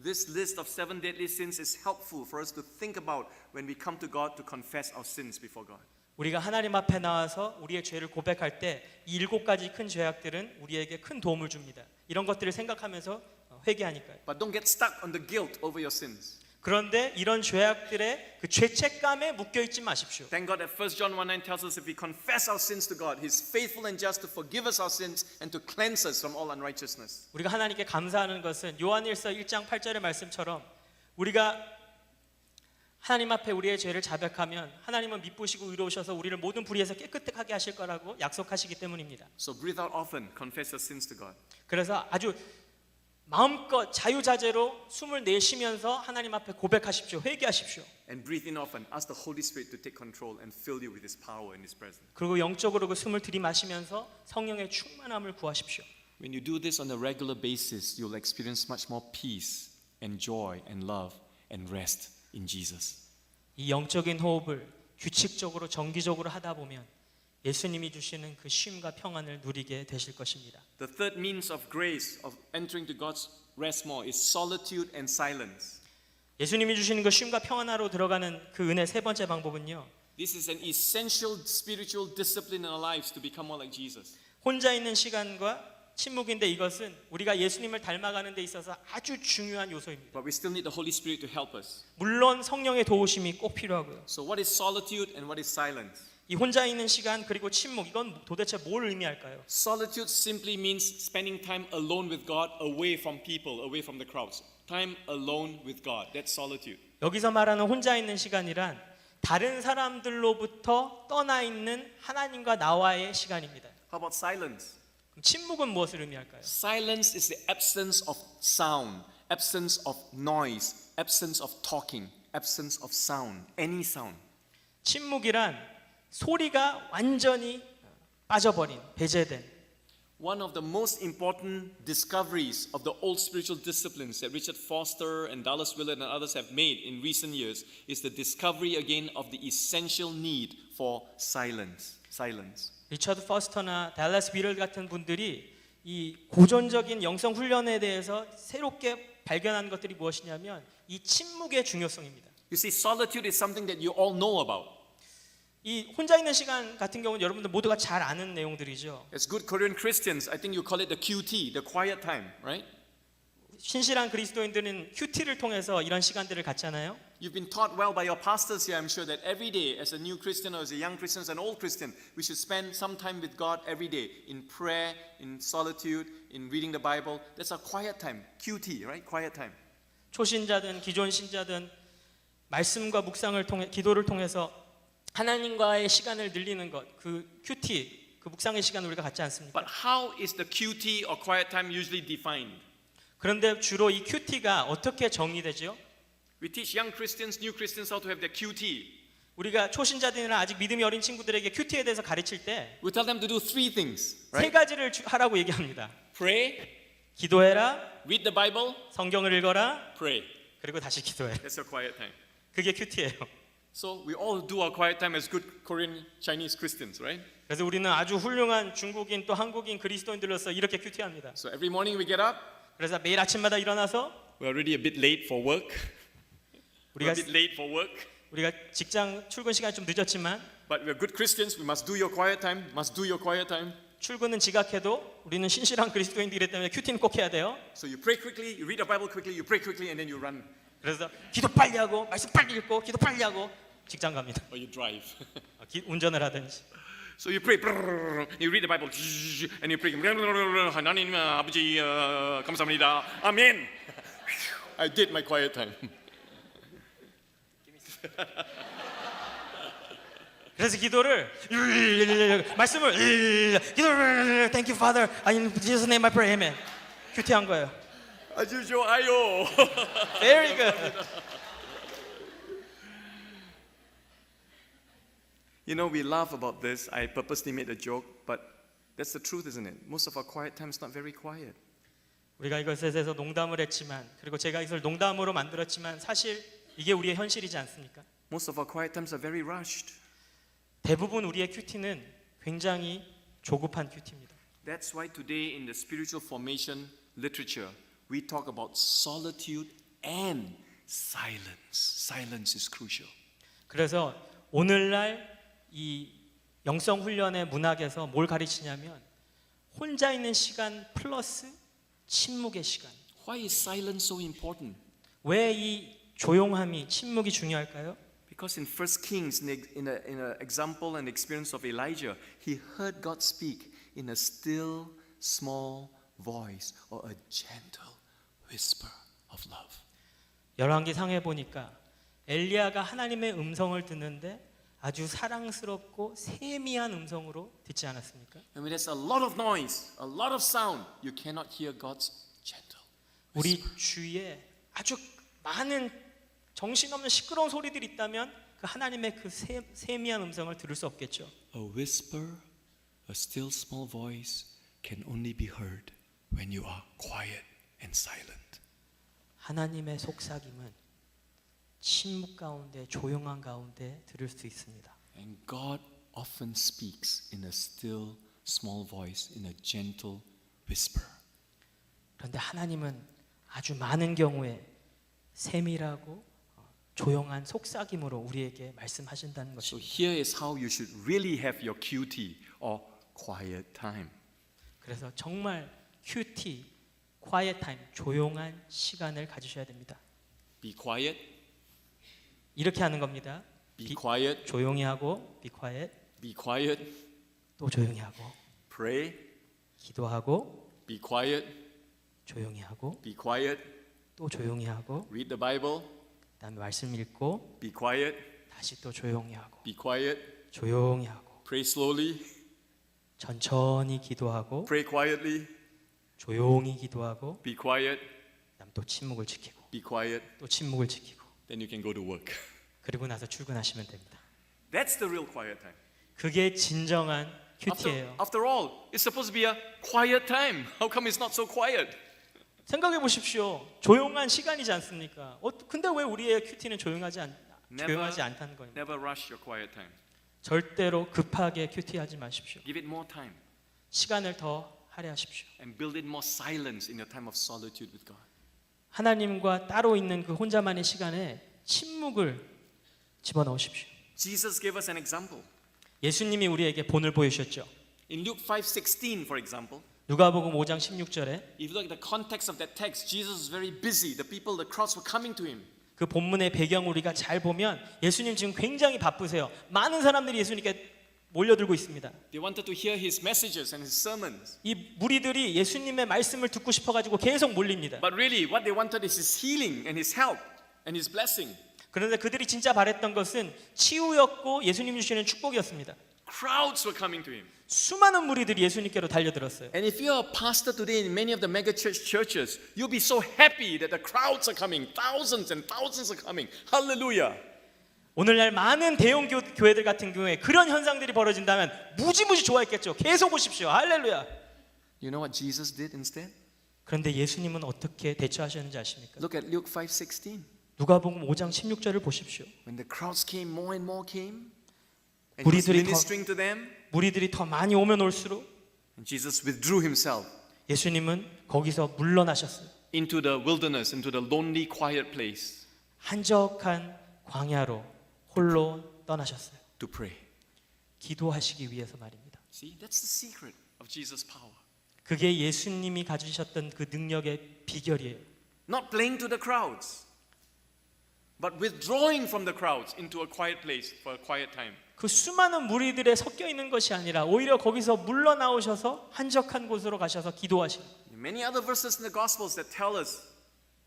Speaker 1: This list of 7 deadly sins is helpful for us to think about when we come to God to confess our sins before God.
Speaker 2: 우리가 하나님 앞에 나와서 우리의 죄를 고백할 때 이 7가지 큰 죄악들은 우리에게 큰 도움을 줍니다. 이런 것들을 생각하면서 회개하니까요.
Speaker 1: But don't get stuck on the guilt over your sins.
Speaker 2: 그런데 이런 죄악들의 그 죄책감에 묶여 있지 마십시오.
Speaker 1: Thank God that 1 John 1:9 tells us if we confess our sins to God, He's faithful and just to forgive us our sins and to cleanse us from all unrighteousness.
Speaker 2: 우리가 하나님께 감사하는 것은 요한일서 1장 8절의 말씀처럼 우리가 하나님 앞에 우리의 죄를 자백하면 하나님은 미쁘시고 의로우셔서 우리를 모든 불의에서 깨끗하게 하실 거라고 약속하시기 때문입니다.
Speaker 1: So breathe out often, confess your sins to God.
Speaker 2: 그래서 아주 마음껏 자유자재로 숨을 내쉬면서 하나님 앞에 고백하십시오. 회개하십시오.
Speaker 1: And breathe in often. Ask the Holy Spirit to take control and fill you with His power and His presence.
Speaker 2: 그리고 영적으로 그 숨을 들이마시면서 성령의 충만함을 구하십시오.
Speaker 1: When you do this on a regular basis, you'll experience much more peace and joy and love and rest in Jesus.
Speaker 2: 이 영적인 호흡을 규칙적으로 정기적으로 하다 보면 예수님이 주시는 그 쉼과 평안을 누리게 되실 것입니다.
Speaker 1: The third means of grace of entering to God's rest more is solitude and silence.
Speaker 2: 예수님이 주시는 그 쉼과 평안으로 들어가는 그 은혜 세 번째 방법은요.
Speaker 1: This is an essential spiritual discipline in our lives to become more like Jesus.
Speaker 2: 혼자 있는 시간과 침묵인데 이것은 우리가 예수님을 닮아가는 데 있어서 아주 중요한 요소입니다.
Speaker 1: But we still need the Holy Spirit to help us.
Speaker 2: 물론 성령의 도우심이 꼭 필요하고요.
Speaker 1: So what is solitude and what is silence?
Speaker 2: 이 혼자 있는 시간 그리고 침묵 이건 도대체 뭘 의미할까요?
Speaker 1: Solitude simply means spending time alone with God, away from people, away from the crowds. Time alone with God. That's solitude.
Speaker 2: 여기서 말하는 혼자 있는 시간이란 다른 사람들로부터 떠나 있는 하나님과 나와의 시간입니다.
Speaker 1: How about silence?
Speaker 2: 그럼 침묵은 무엇을 의미할까요?
Speaker 1: Silence is the absence of sound, absence of noise, absence of talking, absence of sound, any sound.
Speaker 2: 침묵이란 소리가 완전히 빠져버린, 배제된
Speaker 1: One of the most important discoveries of the old spiritual disciplines that Richard Foster and Dallas Willard and others have made in recent years is the discovery again of the essential need for silence. Silence.
Speaker 2: 리처드 퍼스터나 달라스 위럴 같은 분들이 이 고전적인 영성 훈련에 대해서 새롭게 발견한 것들이 무엇이냐면 이 침묵의 중요성입니다.
Speaker 1: You see, solitude is something that you all know about.
Speaker 2: 이 혼자 있는 시간 같은 경우는 여러분들 모두가 잘 아는 내용들이죠.
Speaker 1: As good Korean Christians, I think you call it the QT, the quiet time, right?
Speaker 2: 신실한 그리스도인들은 큐티를 통해서 이런 시간들을 갖잖아요.
Speaker 1: You've been taught well by your pastors here, I'm sure, that every day, as a new Christian or as a young Christian, as an old Christian, we should spend some time with God every day in prayer, in solitude, in reading the Bible. That's our quiet time, QT, right? Quiet time.
Speaker 2: 초신자든 기존 신자든 말씀과 묵상을 통해 기도를 통해서 하나님과의 시간을 늘리는 것, 그 큐티, 그 묵상의 시간을 우리가 갖지 않습니까?
Speaker 1: But how is the QT or quiet time usually defined?
Speaker 2: 그런데 주로 이 큐티가 어떻게 정의되죠?
Speaker 1: We teach young Christians, new Christians how to have their QT.
Speaker 2: 우리가 초신자들이나 아직 믿음이 어린 친구들에게 큐티에 대해서 가르칠 때
Speaker 1: We tell them to do 3 things,
Speaker 2: 세
Speaker 1: right?
Speaker 2: 가지를 하라고 얘기합니다.
Speaker 1: Pray,
Speaker 2: 기도해라,
Speaker 1: read the Bible,
Speaker 2: 성경을 읽어라,
Speaker 1: pray.
Speaker 2: 그리고 다시 기도해.
Speaker 1: That's your quiet time.
Speaker 2: 그게 큐티예요.
Speaker 1: So we all do our quiet time as good Korean Chinese Christians, right?
Speaker 2: 그래서 우리는 아주 훌륭한 중국인 또 한국인 그리스도인들로서 이렇게 큐티합니다.
Speaker 1: So every morning we get up,
Speaker 2: 그래서 매일 아침마다 일어나서
Speaker 1: we're already a bit late for work. We're
Speaker 2: 우리가
Speaker 1: a bit late for work.
Speaker 2: 우리가 직장 출근 시간이 좀 늦었지만
Speaker 1: But we're good Christians. We must do your quiet time. Must do your quiet time.
Speaker 2: 출근은 지각해도 우리는 신실한 그리스도인들이기 때문에 큐티는 꼭 해야 돼요.
Speaker 1: So you pray quickly, you read the Bible quickly, you pray quickly, and then you run
Speaker 2: 그래서 기도 빨리 하고 말씀 빨리 읽고 기도 빨리 하고 직장 갑니다.
Speaker 1: or you drive.
Speaker 2: 운전을 하든지.
Speaker 1: So you pray, you read the Bible, and you pray. 하나님 아버지 감사합니다. 아멘. I did my quiet time.
Speaker 2: 그래서 기도를 말씀을 기도를 Thank you Father. In Jesus name I pray. Amen. 큐티한 거예요.
Speaker 1: 아주 좋아요.
Speaker 2: Very good.
Speaker 1: You know, we laugh about this. I purposely made a joke, but that's the truth, isn't it? Most of our quiet time is not very quiet.
Speaker 2: 우리가 이것에 대해서 농담을 했지만 그리고 제가 이것을 농담으로 만들었지만 사실 이게 우리의 현실이지 않습니까?
Speaker 1: Most of our quiet times are very rushed.
Speaker 2: 대부분 우리의 큐티는 굉장히 조급한 큐티입니다.
Speaker 1: That's why today in the spiritual formation literature, we talk about solitude and silence. Silence is crucial.
Speaker 2: 그래서 오늘날 이 영성 훈련의 문학에서 뭘 가르치냐면 혼자 있는 시간 플러스 침묵의 시간.
Speaker 1: Why is silence so important?
Speaker 2: 왜 이 조용함이 침묵이 중요할까요?
Speaker 1: Because in 1 Kings, in an example and experience of Elijah, he heard God speak in a still, small voice or a gentle whisper of love.
Speaker 2: 열왕기 상에 보니까 엘리야가 하나님의 음성을 듣는데 아주 사랑스럽고 세미한 음성으로 듣지 않았습니까?
Speaker 1: And when there's a lot of noise, a lot of sound, you cannot hear God's gentle
Speaker 2: 우리 주위에 아주 많은 정신없는 시끄러운 소리들이 있다면 그 하나님의 그 세미한 음성을 들을 수 없겠죠.
Speaker 1: A whisper, a still small voice can only be heard when you are quiet and silent.
Speaker 2: 하나님의 속삭임은 침묵 가운데 조용한 가운데 들을 수 있습니다.
Speaker 1: And God often speaks in a still small voice, in a gentle whisper.
Speaker 2: 그런데 하나님은 아주 많은 경우에 세밀하고 조용한 속삭임으로 우리에게 말씀하신다는
Speaker 1: So
Speaker 2: 것입니다.
Speaker 1: here is how you should really have your QT or quiet time.
Speaker 2: 그래서 정말 QT, quiet time, 조용한 시간을 가지셔야 됩니다.
Speaker 1: Be quiet,
Speaker 2: 이렇게 하는 겁니다.
Speaker 1: be quiet,
Speaker 2: 조용히 하고 be quiet,
Speaker 1: be quiet,
Speaker 2: 또 조용히 하고
Speaker 1: pray,
Speaker 2: 기도하고
Speaker 1: be quiet,
Speaker 2: 조용히 하고
Speaker 1: be quiet,
Speaker 2: 또 조용히 하고
Speaker 1: read the Bible,
Speaker 2: 그다음에 말씀 읽고
Speaker 1: be quiet,
Speaker 2: 다시 또 조용히 하고
Speaker 1: be quiet,
Speaker 2: 조용히 하고
Speaker 1: pray slowly,
Speaker 2: 천천히 기도하고
Speaker 1: pray quietly,
Speaker 2: 조용히 기도하고
Speaker 1: be quiet,
Speaker 2: 그다음 또 침묵을 지키고
Speaker 1: be quiet,
Speaker 2: 또 침묵을 지키고
Speaker 1: then you can go to work.
Speaker 2: 그리고 나서 출근하시면 됩니다.
Speaker 1: That's the real quiet time.
Speaker 2: 그게 진정한 큐티예요.
Speaker 1: After all, it's supposed to be a quiet time. How come it's not so quiet?
Speaker 2: 생각해 보십시오. 조용한 시간이지 않습니까? 근데 왜 우리의 큐티는 조용하지 않다는 거예요?
Speaker 1: Never rush your quiet time.
Speaker 2: 절대로 급하게 큐티하지 마십시오.
Speaker 1: Give it more time
Speaker 2: 시간을 더 할애하십시오.
Speaker 1: and build in more silence in your time of solitude with God.
Speaker 2: 하나님과 따로 있는 그 혼자만의 시간에 침묵을 집어넣으십시오.
Speaker 1: Jesus gave us an example.
Speaker 2: 예수님이 우리에게 본을 보여주셨죠.
Speaker 1: In Luke 5:16, for example,
Speaker 2: 누가복음 5장 16절에
Speaker 1: if you look at the context of that text, Jesus was very busy. The crowds were coming to him.
Speaker 2: 그 본문의 배경을 우리가 잘 보면 예수님 지금 굉장히 바쁘세요. 많은 사람들이 예수님께 몰려들고 있습니다.
Speaker 1: They wanted to hear his messages and his sermons.
Speaker 2: 이 무리들이 예수님의 말씀을 듣고 싶어가지고 계속 몰립니다.
Speaker 1: But really, what they wanted is his healing and his help and his blessing.
Speaker 2: 그런데 그들이 진짜 바랬던 것은 치유였고 예수님 주시는 축복이었습니다.
Speaker 1: Crowds were coming to him.
Speaker 2: 수많은 무리들이 예수님께로 달려들었어요.
Speaker 1: And if you're a pastor today in many of the mega churches, you'll be so happy that the crowds are coming. Thousands and thousands are coming. Hallelujah.
Speaker 2: 오늘날 많은 대형 교회들 같은 경우에 그런 현상들이 벌어진다면 무지무지 좋아했겠죠. 계속 오십시오. 할렐루야.
Speaker 1: You know what Jesus did instead?
Speaker 2: 그런데 예수님은 어떻게 대처하셨는지 아십니까?
Speaker 1: Look at Luke 5:16.
Speaker 2: 누가복음 5장 16절을 보십시오.
Speaker 1: When the crowds came, more and more came, and he was ministering to them,
Speaker 2: 무리들이 더 많이 오면 올수록
Speaker 1: and Jesus withdrew himself
Speaker 2: 예수님은 거기서 물러나셨어요.
Speaker 1: into the wilderness, into the lonely, quiet place
Speaker 2: 한적한 광야로 홀로 떠나셨어요.
Speaker 1: to pray.
Speaker 2: 기도하시기 위해서 말입니다.
Speaker 1: See, that's the secret of Jesus' power.
Speaker 2: 그게 예수님이 가지셨던 그 능력의 비결이에요.
Speaker 1: Not playing to the crowds, but withdrawing from the crowds into a quiet place for a quiet time.
Speaker 2: 그 수많은 무리들에 섞여 있는 것이 아니라 오히려 거기서 물러나오셔서 한적한 곳으로 가셔서 기도하시는.
Speaker 1: Many other verses in the Gospels that tell us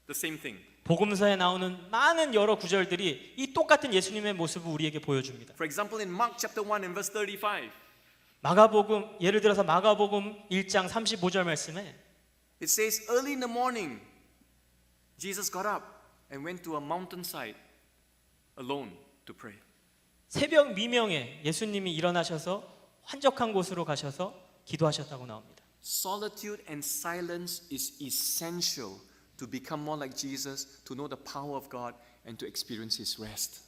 Speaker 1: the same thing.
Speaker 2: 복음서에 나오는 많은 여러 구절들이 이 똑같은 예수님의 모습을 우리에게 보여줍니다.
Speaker 1: For example, in Mark chapter 1 and verse 35,
Speaker 2: 마가복음 예를 들어서 마가복음 1장 35절 말씀에
Speaker 1: it says, early in the morning, Jesus got up and went to a mountainside alone to pray.
Speaker 2: 새벽 미명에 예수님이 일어나셔서 한적한 곳으로 가셔서 기도하셨다고 나옵니다.
Speaker 1: Solitude and silence is essential to become more like Jesus, to know the power of God, and to experience His rest.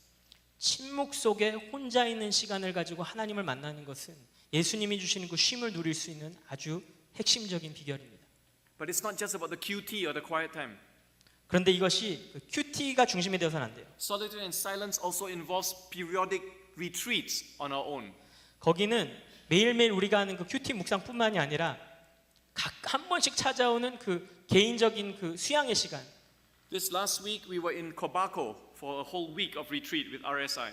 Speaker 2: 침묵 속에 혼자 있는 시간을 가지고 하나님을 만나는 것은 예수님이 주시는 그 쉼을 누릴 수 있는 아주 핵심적인 비결입니다.
Speaker 1: But it's not just about the QT or the quiet time.
Speaker 2: 그런데 이것이 그 큐티가 중심이 되어서는 안 돼요.
Speaker 1: Solitude and silence also involves periodic retreats on our own.
Speaker 2: 거기는 매일매일 우리가 하는 그 큐티 묵상뿐만이 아니라 각 한 번씩 찾아오는 그 개인적인 그 수양의 시간.
Speaker 1: This last week we were in Kobako for a whole week of retreat with RSI.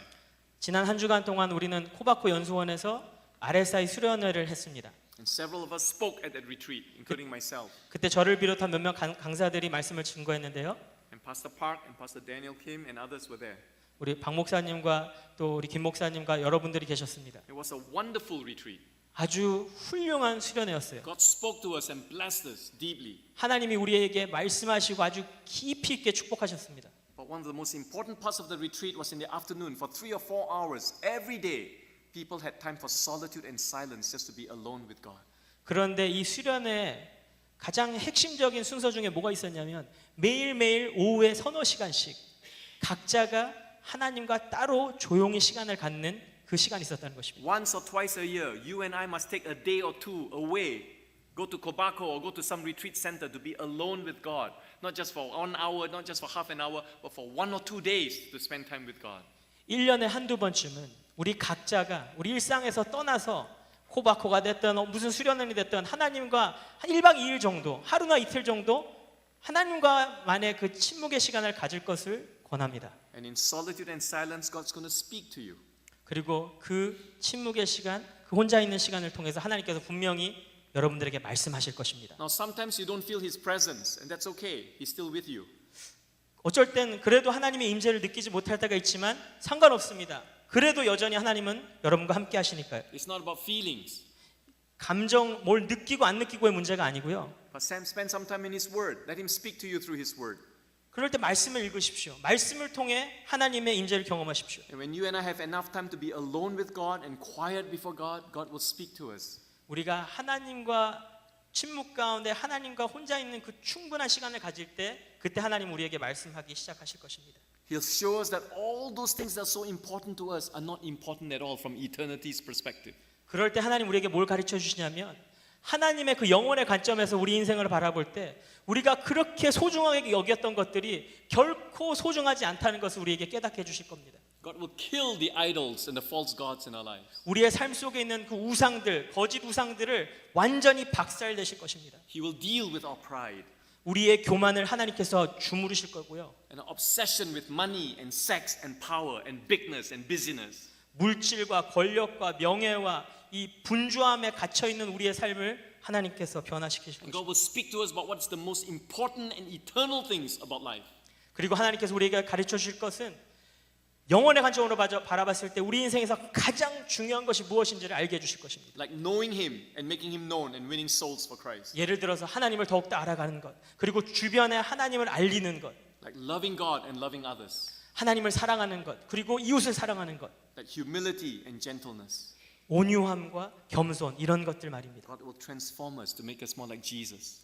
Speaker 2: 지난 한 주간 동안 우리는 코바코 연수원에서 RSI 수련회를 했습니다.
Speaker 1: And several of us spoke at that retreat, including myself.
Speaker 2: 그때 저를 비롯한 몇몇 강사들이 말씀을 증거했는데요.
Speaker 1: And Pastor Park and Pastor Daniel Kim and others were there.
Speaker 2: 우리 박 목사님과 또 우리 김 목사님과 여러분들이 계셨습니다.
Speaker 1: It was a wonderful retreat.
Speaker 2: 아주 훌륭한 수련회였어요.
Speaker 1: God spoke to us and blessed us deeply.
Speaker 2: 하나님이 우리에게 말씀하시고 아주 깊이 있게 축복하셨습니다.
Speaker 1: But one of the most important parts of the retreat was in the afternoon. For 3 or 4 hours every day, people had time for solitude and silence just to be alone with God.
Speaker 2: 그런데 이 수련회 가장 핵심적인 순서 중에 뭐가 있었냐면 매일매일 오후에 서너 시간씩 각자가 하나님과 따로 조용히 시간을 갖는 그 시간이 있었다는 것입니다.
Speaker 1: Once or twice a year, you and I must take a day or two away, go to Kobako or go to some retreat center to be alone with God. Not just for 1 hour, not just for half an hour, but for 1 or 2 days to spend time with God.
Speaker 2: 1년에 한두 번쯤은 우리 각자가 우리 일상에서 떠나서 코바코가 됐든 무슨 수련회이 됐든 하나님과 한 1박 2일 정도, 하루나 이틀 정도 하나님과만의 그 침묵의 시간을 가질 것을 권합니다.
Speaker 1: And in solitude and silence, God's going to speak to you.
Speaker 2: 그리고 그 침묵의 시간, 그 혼자 있는 시간을 통해서 하나님께서 분명히 여러분들에게 말씀하실 것입니다.
Speaker 1: Now, sometimes you don't feel His presence, and that's okay. He's still with you.
Speaker 2: 어쩔 땐 그래도 하나님의 임재를 느끼지 못할 때가 있지만 상관없습니다. 그래도 여전히 하나님은 여러분과 함께 하시니까요.
Speaker 1: It's not about feelings.
Speaker 2: 감정, 뭘 느끼고 안 느끼고의 문제가 아니고요.
Speaker 1: But spend some time in His Word. Let Him speak to you through His Word.
Speaker 2: 그럴 때 말씀을 읽으십시오. 말씀을 통해 하나님의 임재를 경험하십시오.
Speaker 1: And when you and I have enough time to be alone with God and quiet before God, God will speak to us.
Speaker 2: 우리가 하나님과 침묵 가운데 하나님과 혼자 있는 그 충분한 시간을 가질 때 그때 하나님 우리에게 말씀하기 시작하실 것입니다.
Speaker 1: He'll show us that all those things that are so important to us are not important at all from eternity's perspective.
Speaker 2: 그럴 때 하나님 우리에게 뭘 가르쳐 주시냐면 하나님의 그 영혼의 관점에서 우리 인생을 바라볼 때 우리가 그렇게 소중하게 여겼던 것들이 결코 소중하지 않다는 것을 우리에게 깨닫게 해 주실 겁니다.
Speaker 1: God will kill the idols and the false gods in our lives.
Speaker 2: 우리의 삶 속에 있는 그 우상들, 거짓 우상들을 완전히 박살내실 것입니다.
Speaker 1: He will deal with our pride
Speaker 2: 우리의 교만을 하나님께서 주무르실 거고요.
Speaker 1: and our obsession with money and sex and power and bigness and busyness.
Speaker 2: 물질과 권력과 명예와 이 분주함에 갇혀 있는 우리의 삶을 하나님께서 변화시키실
Speaker 1: And
Speaker 2: 것입니다.
Speaker 1: God will speak to us about what's the most important and eternal things about life.
Speaker 2: 그리고 하나님께서 우리에게 가르쳐 주실 것은 영혼의 관점으로 바라봤을 때 우리 인생에서 가장 중요한 것이 무엇인지를 알게 해 주실 것입니다.
Speaker 1: Like knowing Him and making Him known and winning souls for Christ.
Speaker 2: 예를 들어서 하나님을 더욱더 알아가는 것, 그리고 주변에 하나님을 알리는 것,
Speaker 1: Like loving God and loving others.
Speaker 2: 하나님을 사랑하는 것, 그리고 이웃을 사랑하는 것,
Speaker 1: Like humility and gentleness.
Speaker 2: 온유함과 겸손 이런 것들 말입니다.
Speaker 1: God will transform us to make us more like Jesus.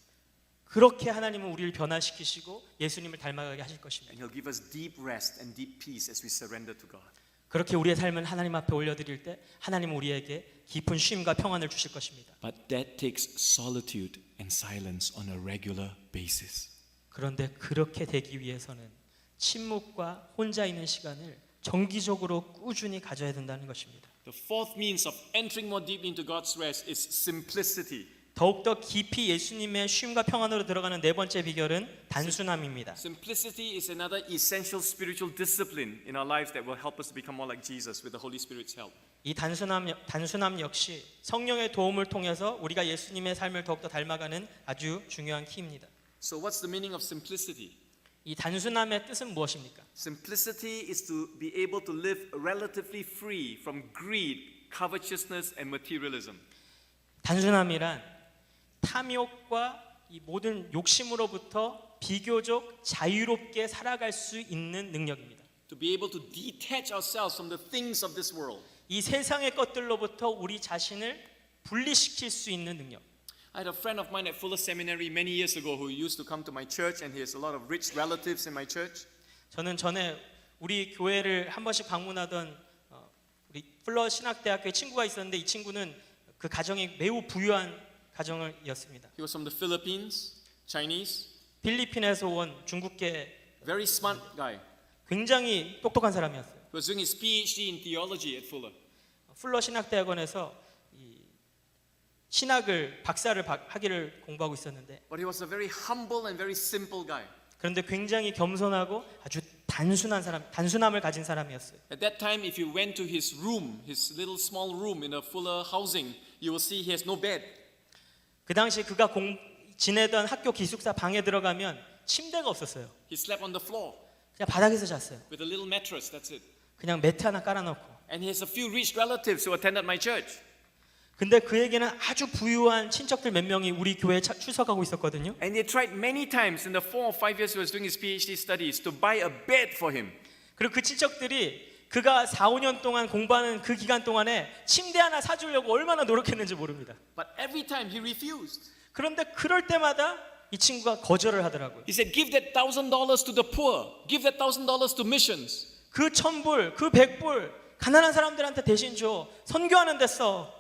Speaker 2: 그렇게 하나님은 우리를 변화시키시고 예수님을 닮아가게 하실 것입니다.
Speaker 1: And He'll give us deep rest and deep peace as we surrender to God.
Speaker 2: 그렇게 우리의 삶을 하나님 앞에 올려드릴 때 하나님은 우리에게 깊은 쉼과 평안을 주실 것입니다.
Speaker 1: But that takes solitude and silence on a regular basis.
Speaker 2: 그런데 그렇게 되기 위해서는 침묵과 혼자 있는 시간을 정기적으로 꾸준히 가져야 된다는 것입니다.
Speaker 1: The fourth means of entering more deeply into God's rest is simplicity.
Speaker 2: 더욱더 깊이 예수님의 쉼과 평안으로 들어가는 네 번째 비결은 단순함입니다.
Speaker 1: Simplicity is another essential spiritual discipline in our lives that will help us to become more like Jesus with the Holy Spirit's help.
Speaker 2: 이 단순함 역시 성령의 도움을 통해서 우리가 예수님의 삶을 더욱더 닮아가는 아주 중요한 키입니다.
Speaker 1: So what's the meaning of simplicity?
Speaker 2: 이 단순함의 뜻은 무엇입니까?
Speaker 1: Simplicity is to be able to live relatively free from greed, covetousness, and materialism.
Speaker 2: 단순함이란 탐욕과 이 모든 욕심으로부터 비교적 자유롭게 살아갈 수 있는 능력입니다.
Speaker 1: To be able to detach ourselves from the things of this world.
Speaker 2: 이 세상의 것들로부터 우리 자신을 분리시킬 수 있는 능력.
Speaker 1: I had a friend of mine at Fuller Seminary many years ago who used to come to my church, and he has a lot of rich relatives in my church.
Speaker 2: 저는 전에 우리 교회를 한 번씩 방문하던 우리 풀러 신학대학교의 친구가 있었는데 이 친구는 그 가정이 매우 부유한 가정이었습니다.
Speaker 1: He was from the Philippines, Chinese.
Speaker 2: 필리핀에서 온 중국계
Speaker 1: Very smart guy.
Speaker 2: 굉장히 똑똑한 사람이었어요.
Speaker 1: He was doing his PhD in theology at Fuller.
Speaker 2: 풀러 신학대학원에서 이 신학을 박사를 하기를 공부하고 있었는데
Speaker 1: But he was a very humble and very simple guy.
Speaker 2: 그런데 굉장히 겸손하고 아주 단순함을 가진 사람이었어요.
Speaker 1: At that time, if you went to his room, his little small room in a Fuller housing, you will see he has no bed.
Speaker 2: 그 당시 그가 지내던 학교 기숙사 방에 들어가면 침대가 없었어요.
Speaker 1: He slept on the floor
Speaker 2: 그냥 바닥에서 잤어요.
Speaker 1: with a little mattress, that's it.
Speaker 2: 그냥 매트 하나 깔아놓고.
Speaker 1: And he has a few rich relatives who attended my church.
Speaker 2: 근데 그에게는 아주 부유한 친척들 몇 명이 우리 교회에 출석하고 있었거든요.
Speaker 1: And he tried many times in the 4 or 5 years he was doing his PhD studies to buy a bed for him.
Speaker 2: 그리고 그 친척들이 그가 4, 5년 동안 공부하는 그 기간 동안에 침대 하나 사주려고 얼마나 노력했는지 모릅니다.
Speaker 1: But every time he refused.
Speaker 2: 그런데 그럴 때마다 이 친구가 거절을 하더라고요.
Speaker 1: He said, give that $1,000 to the poor. Give that $1,000 to missions.
Speaker 2: 그 1,000불, 그 100불 가난한 사람들한테 대신 줘. 선교하는 데 써.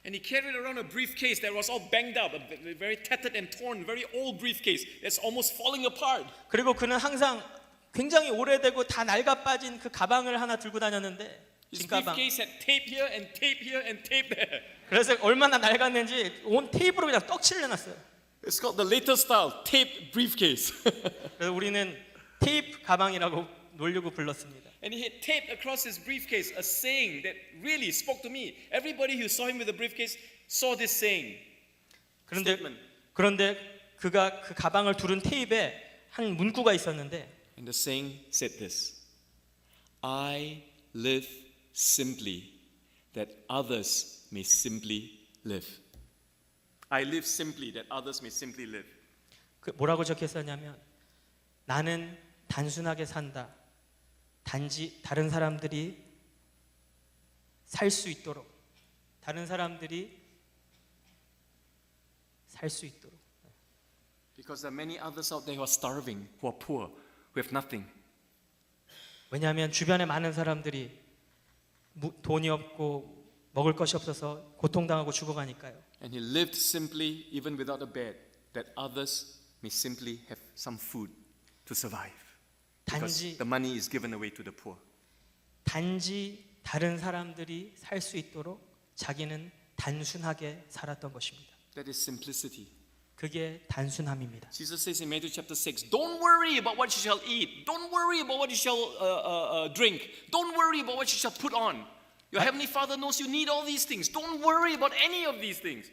Speaker 1: And he carried around a briefcase that was all banged up, a very tattered and torn, very old briefcase that's almost falling apart.
Speaker 2: 그리고 그는 항상 굉장히 오래되고 다 낡아 빠진 그 가방을 하나 들고 다녔는데
Speaker 1: His
Speaker 2: 진 가방.
Speaker 1: briefcase had tape here and tape here and tape there.
Speaker 2: 그래서 얼마나 낡았는지 온 테이프로 그냥 떡칠을 해놨어요.
Speaker 1: It's called the latest style, tape briefcase.
Speaker 2: 그래서 우리는 테이프 가방이라고 놀려고 불렀습니다.
Speaker 1: And he had taped across his briefcase a saying that really spoke to me. Everybody who saw him with the briefcase saw this saying.
Speaker 2: 그런데 그가 그 가방을 두른 테이프에 한 문구가 있었는데
Speaker 1: And the saying said this: I live simply that others may simply live. I live simply that others may simply live.
Speaker 2: 그 뭐라고 적혔었냐면 나는 단순하게 산다. 단지 다른 사람들이 살 수 있도록 다른 사람들이 살 수 있도록.
Speaker 1: Because there are many others out there who are starving, who are poor, who have nothing.
Speaker 2: 왜냐하면 주변에 많은 사람들이 돈이 없고 먹을 것이 없어서 고통당하고 죽어가니까요.
Speaker 1: And he lived simply, even without a bed, that others may simply have some food to survive. Because
Speaker 2: 단지
Speaker 1: the money is given away to the poor.
Speaker 2: 단지 다른 사람들이 살 수 있도록 자기는 단순하게 살았던 것입니다.
Speaker 1: That is simplicity.
Speaker 2: 그게 단순함입니다.
Speaker 1: Jesus says in Matthew chapter 6, don't worry about what you shall eat. Don't worry about what you shall drink. Don't worry about what you shall put on. Your heavenly Father knows you need all these things. Don't worry about any of these things.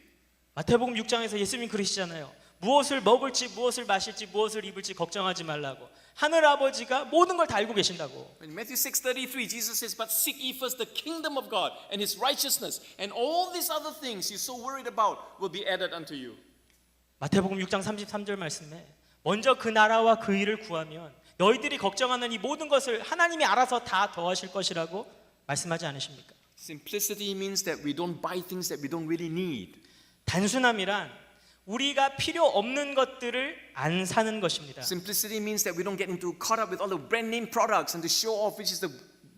Speaker 2: 마태복음 6장에서 예수님 그러시잖아요. 무엇을 먹을지 무엇을 마실지 무엇을 입을지 걱정하지 말라고. 하늘 아버지가 모든 걸 다 알고 계신다고.
Speaker 1: In Matthew 6:33, Jesus says, but seek ye first the kingdom of God and his righteousness, and all these other things you're so worried about will be added unto you.
Speaker 2: 마태복음 6장 33절 말씀에 먼저 그 나라와 그 일을 구하면 너희들이 걱정하는 이 모든 것을 하나님이 알아서 다 더하실 것이라고 말씀하지 않으십니까?
Speaker 1: Simplicity means that we don't buy things that we don't really need.
Speaker 2: 단순함이란 우리가 필요 없는 것들을 안 사는 것입니다.
Speaker 1: Simplicity means that we don't get into caught up with all the brand name products and to show off which is the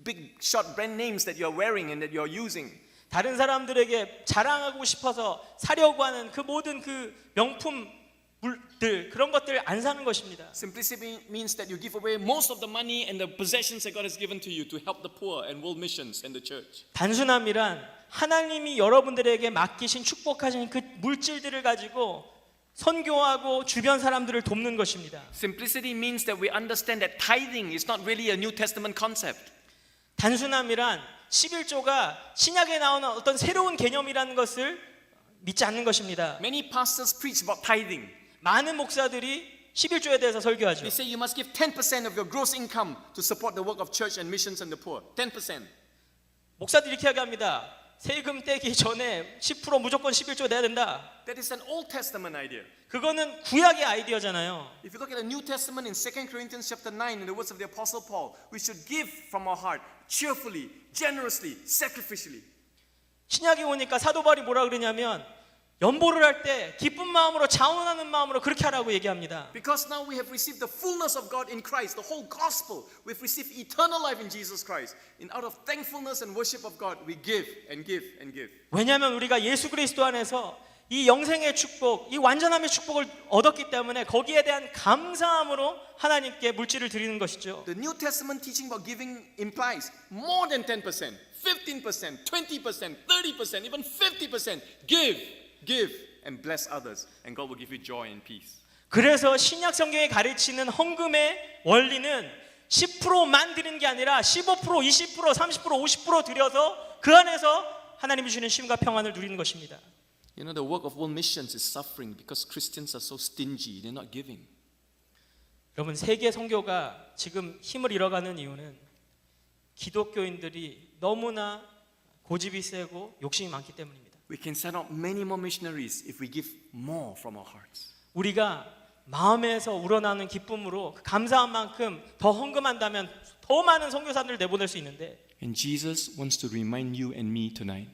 Speaker 1: big shot brand names that you're wearing and that you're using.
Speaker 2: 다른 사람들에게 자랑하고 싶어서 사려고 하는 그 모든 그 명품들 그런 것들을 안 사는 것입니다.
Speaker 1: Simplicity means that you give away most of the money and the possessions that God has given to you to help the poor and world missions and the church.
Speaker 2: 단순함이란 하나님이 여러분들에게 맡기신 축복하신 그 물질들을 가지고 선교하고 주변 사람들을 돕는 것입니다.
Speaker 1: Simplicity means that we understand that tithing is not really a New Testament concept.
Speaker 2: 단순함이란 11조가 신약에 나오는 어떤 새로운 개념이라는 것을 믿지 않는 것입니다.
Speaker 1: Many pastors preach about tithing.
Speaker 2: 많은 목사들이 11조에 대해서 설교하죠.
Speaker 1: They say you must give 10% of your gross income to support the work of church and missions and the poor. 10%.
Speaker 2: 목사들이 이렇게 이야기합니다. 세금 떼기 전에 10% 무조건 11조 내야 된다.
Speaker 1: That is an Old Testament idea.
Speaker 2: 그거는 구약의 아이디어잖아요.
Speaker 1: If you look at the New Testament in 2 Corinthians chapter 9 in the words of the Apostle Paul, we should give from our heart, cheerfully, generously, sacrificially.
Speaker 2: 신약에 오니까 사도 바울이 뭐라 그러냐면 연보를 할 때 기쁜 마음으로 자원하는 마음으로 그렇게 하라고 얘기합니다.
Speaker 1: Because now we have received the fullness of God in Christ, the whole gospel. We've received eternal life in Jesus Christ. And out of thankfulness and worship of God, we give and give and give.
Speaker 2: 왜냐하면 우리가 예수 그리스도 안에서 이 영생의 축복, 이 완전함의 축복을 얻었기 때문에 거기에 대한 감사함으로 하나님께 물질을 드리는 것이죠.
Speaker 1: The New Testament teaching about giving implies more than 10%, 15%, 20%, 30%, even 50%. Give, and bless others, and God will give you joy and peace.
Speaker 2: 그래서 신약 성경이 가르치는 헌금의 원리는 10%만 드리는 게 아니라 15%, 20%, 30%, 50% 드려서 그 안에서 하나님이 주시는 쉼과 평안을 누리는 것입니다.
Speaker 1: You know, the work of world missions is suffering because Christians are so stingy. They're not giving.
Speaker 2: 여러분, 세계 선교가 지금 힘을 잃어가는 이유는 기독교인들이 너무나 고집이 세고 욕심이 많기 때문입니다.
Speaker 1: We can send out many more missionaries if we give more from our hearts.
Speaker 2: 우리가 마음에서 우러나는 기쁨으로 그 감사한 만큼 더 헌금한다면 더 많은 선교사들을 내보낼 수 있는데,
Speaker 1: And Jesus wants to remind you and me tonight.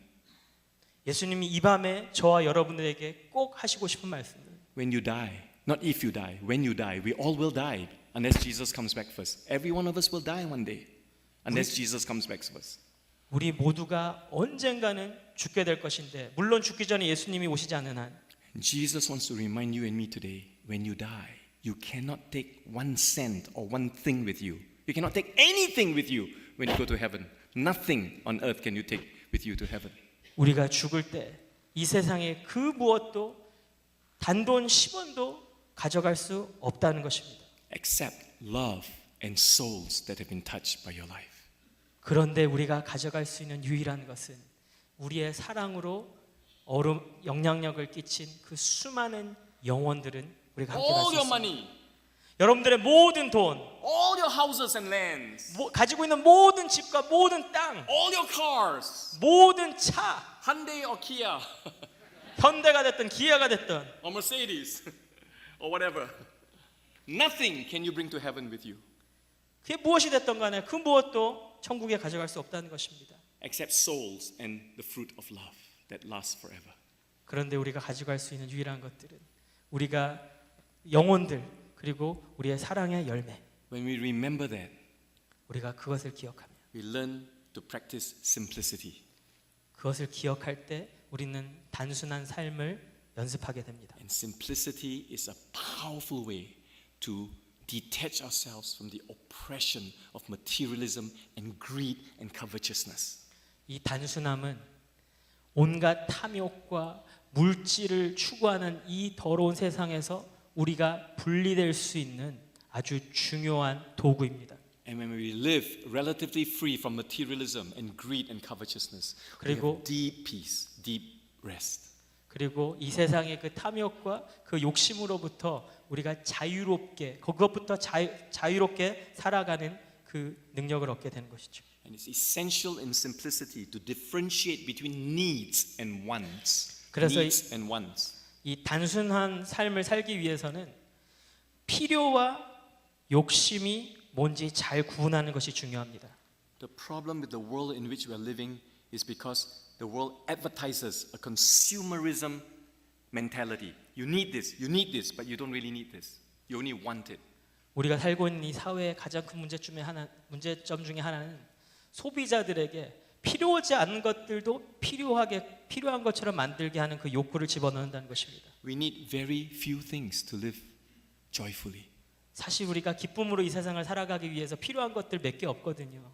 Speaker 2: 예수님이 이 밤에 저와 여러분들에게 꼭 하시고 싶은 말씀은,
Speaker 1: When you die, not if you die, when you die, we all will die unless Jesus comes back first. Every one of us will die one day unless Jesus comes back first.
Speaker 2: 우리 모두가 언젠가는 죽게 될 것인데, 물론 죽기 전에 예수님이 오시지 않는 한
Speaker 1: Jesus wants to remind you and me today, when you die, you cannot take 1 cent or one thing with you. You cannot take anything with you when you go to heaven. Nothing on earth can you take with you to heaven.
Speaker 2: 우리가 죽을 때 이 세상의 그 무엇도 단돈 10원도 가져갈 수 없다는 것입니다.
Speaker 1: Except love and souls that have been touched by your life.
Speaker 2: 그런데 우리가 가져갈 수 있는 유일한 것은 우리의 사랑으로 영향력을 끼친 그 수많은 영혼들은 우리가 함께 갈
Speaker 1: All
Speaker 2: 수
Speaker 1: your
Speaker 2: 있습니다.
Speaker 1: money,
Speaker 2: 여러분들의 모든 돈,
Speaker 1: all your houses and lands,
Speaker 2: 가지고 있는 모든 집과 모든 땅,
Speaker 1: all your cars,
Speaker 2: 모든 차,
Speaker 1: Hyundai or Kia,
Speaker 2: 현대가 됐든 기아가 됐든
Speaker 1: or Mercedes, or whatever. Nothing can you bring to heaven with you
Speaker 2: 그게 무엇이 됐든 간에 그 무엇도 천국에 가져갈 수 없다는 것입니다.
Speaker 1: except souls and the fruit of love that lasts forever.
Speaker 2: 그런데 우리가 가져갈 수 있는 유일한 것들은 우리가 영혼들, 그리고 우리의 사랑의 열매,
Speaker 1: When we remember that,
Speaker 2: 우리가 그것을 기억하며
Speaker 1: we learn to practice simplicity.
Speaker 2: 그것을 기억할 때 우리는 단순한 삶을 연습하게 됩니다.
Speaker 1: And simplicity is a powerful way to detach ourselves from the oppression of materialism and greed and covetousness.
Speaker 2: 이 단순함은 온갖 탐욕과 물질을 추구하는 이 더러운 세상에서 우리가 분리될 수 있는 아주 중요한 도구입니다.
Speaker 1: And when we live relatively free from materialism and greed and covetousness, we
Speaker 2: 그리고-
Speaker 1: have deep peace, deep rest.
Speaker 2: 그리고 이 세상의 그 탐욕과 그 욕심으로부터 우리가 자유롭게, 그것부터 자유롭게 살아가는 그 능력을 얻게 되는 것이죠.
Speaker 1: And it's essential in simplicity to differentiate between needs and wants.
Speaker 2: 그래서
Speaker 1: Needs and wants.
Speaker 2: 이 단순한 삶을 살기 위해서는 필요와 욕심이 뭔지 잘 구분하는 것이 중요합니다.
Speaker 1: The problem with the world in which we are living is because the world advertises a consumerism mentality. You need this, but you don't really need this. You only want it.
Speaker 2: 우리가 살고 있는 이 사회의 가장 큰 문제점 중에 하나는 소비자들에게 필요하지 않은 것들도 필요한 것처럼 만들게 하는 그 욕구를 집어넣는다는 것입니다.
Speaker 1: We need very few things to live joyfully.
Speaker 2: 사실 우리가 기쁨으로 이 세상을 살아가기 위해서 필요한 것들 몇 개 없거든요.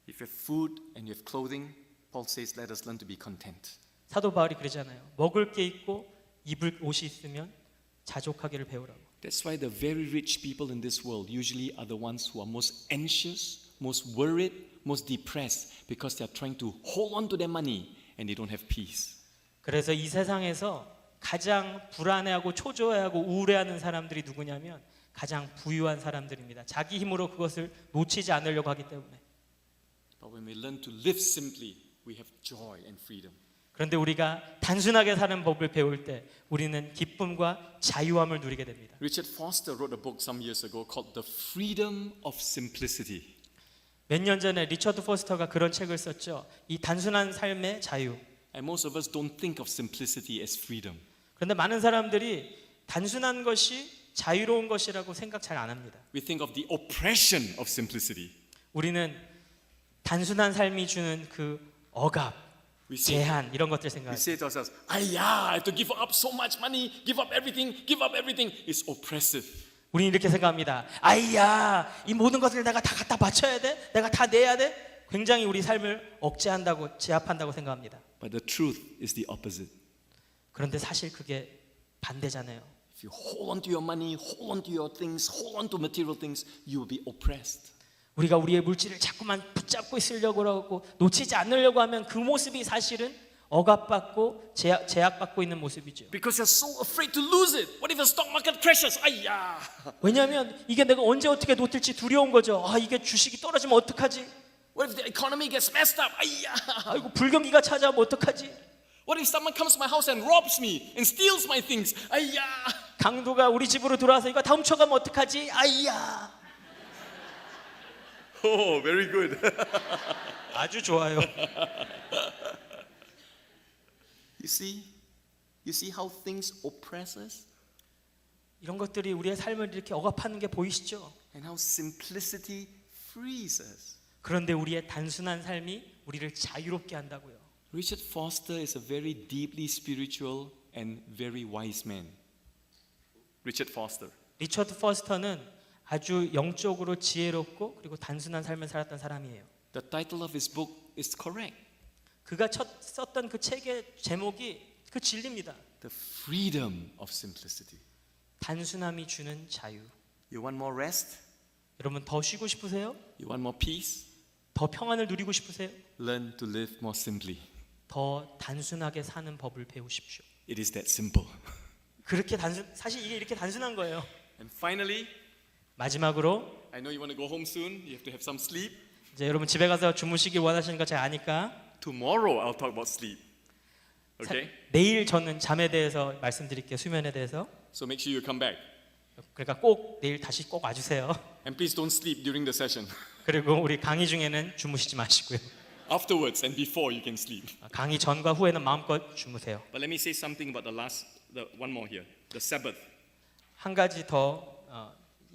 Speaker 1: If you have food and you have clothing, Paul says, let us learn to be content.
Speaker 2: 사도 바울이 그러잖아요. 먹을 게 있고 입을 옷이 있으면 자족하기를 배우라고.
Speaker 1: That's why the very rich people in this world usually are the ones who are most anxious, most worried, most depressed because they are trying to hold on to their money and they don't have peace.
Speaker 2: 그래서 이 세상에서 가장 불안해하고 초조해하고 우울해하는 사람들이 누구냐면 가장 부유한 사람들입니다. 자기 힘으로 그것을 놓치지 않으려고 하기 때문에.
Speaker 1: But when we learn to live simply, we have joy and freedom.
Speaker 2: 그런데 우리가 단순하게 사는 법을 배울 때 우리는 기쁨과 자유함을 누리게 됩니다.
Speaker 1: Richard Foster wrote a book some years ago called The Freedom of Simplicity.
Speaker 2: 몇 년 전에 리처드 포스터가 그런 책을 썼죠. 이 단순한 삶의 자유.
Speaker 1: And most of us don't think of simplicity as freedom.
Speaker 2: 그런데 많은 사람들이 단순한 것이 자유로운 것이라고 생각 잘 안 합니다.
Speaker 1: We think of the oppression of simplicity.
Speaker 2: 우리는 단순한 삶이 주는 그 억압,
Speaker 1: We say,
Speaker 2: 제한 이런 것들
Speaker 1: we
Speaker 2: 생각하죠.
Speaker 1: say to ourselves, I have to give up so much money, give up everything. It's oppressive.
Speaker 2: 우리는 이렇게 생각합니다. 아이야, 이 모든 것을 내가 다 갖다 바쳐야 돼? 내가 다 내야 돼? 굉장히 우리 삶을 억제한다고, 제압한다고 생각합니다.
Speaker 1: But the truth is the opposite.
Speaker 2: 그런데 사실 그게 반대잖아요.
Speaker 1: If you hold on to your money, hold on to your things, hold on to material things, you will be oppressed.
Speaker 2: 우리가 우리의 물질을 자꾸만 붙잡고 있으려고 하고 놓치지 않으려고 하면 그 모습이 사실은 억압받고 제약받고 있는 모습이죠.
Speaker 1: Because you're so afraid to lose it. What if the stock market crashes? 아이야.
Speaker 2: 왜냐하면 이게 내가 언제 어떻게 놓칠지 두려운 거죠. 아, 이게 주식이 떨어지면 어떡하지?
Speaker 1: What if the economy gets messed up? 아이야.
Speaker 2: 아이고 불경기가 찾아오면 어떡하지?
Speaker 1: What if someone comes to my house and robs me and steals my things? 아이야.
Speaker 2: 강도가 우리 집으로 들어와서 이거 다 훔쳐가면 어떡하지? 아이야.
Speaker 1: Oh, very good.
Speaker 2: 아주 좋아요.
Speaker 1: You see how things oppress us?
Speaker 2: 이런 것들이 우리의 삶을 이렇게 억압하는 게 보이시죠?
Speaker 1: And how simplicity frees us.
Speaker 2: 그런데 우리의 단순한 삶이 우리를 자유롭게 한다고요.
Speaker 1: Richard Foster is a very deeply spiritual and very wise man. Richard Foster.
Speaker 2: 리처드 퍼스터는 아주 영적으로 지혜롭고 그리고 단순한 삶을 살았던 사람이에요.
Speaker 1: The title of his book is correct.
Speaker 2: 그가 썼던 그 책의 제목이 그 진리입니다.
Speaker 1: The freedom of simplicity.
Speaker 2: 단순함이 주는 자유.
Speaker 1: You want more rest?
Speaker 2: 여러분 더 쉬고 싶으세요?
Speaker 1: You want more peace?
Speaker 2: 더 평안을 누리고 싶으세요?
Speaker 1: Learn to live more simply.
Speaker 2: 더 단순하게 사는 법을 배우십시오.
Speaker 1: It is that simple.
Speaker 2: 그렇게 사실 이게 이렇게 단순한 거예요.
Speaker 1: And finally,
Speaker 2: 마지막으로
Speaker 1: I know you want to go home soon. You have to have some sleep.
Speaker 2: 이제 여러분 집에 가서 주무시길 원하시는 거 제가 아니까
Speaker 1: Tomorrow I'll talk about sleep. Okay?
Speaker 2: 내일 저는 잠에 대해서 말씀드릴게요. 수면에 대해서.
Speaker 1: So make sure you come back.
Speaker 2: 그러니까 꼭 내일 다시 꼭 와주세요.
Speaker 1: And please don't sleep during the session.
Speaker 2: 그리고 우리 강의 중에는 주무시지 마시고요.
Speaker 1: Afterwards and before you can sleep.
Speaker 2: 강의 전과 후에는 마음껏 주무세요.
Speaker 1: But let me say something about the one more here. The Sabbath.
Speaker 2: 한 가지 더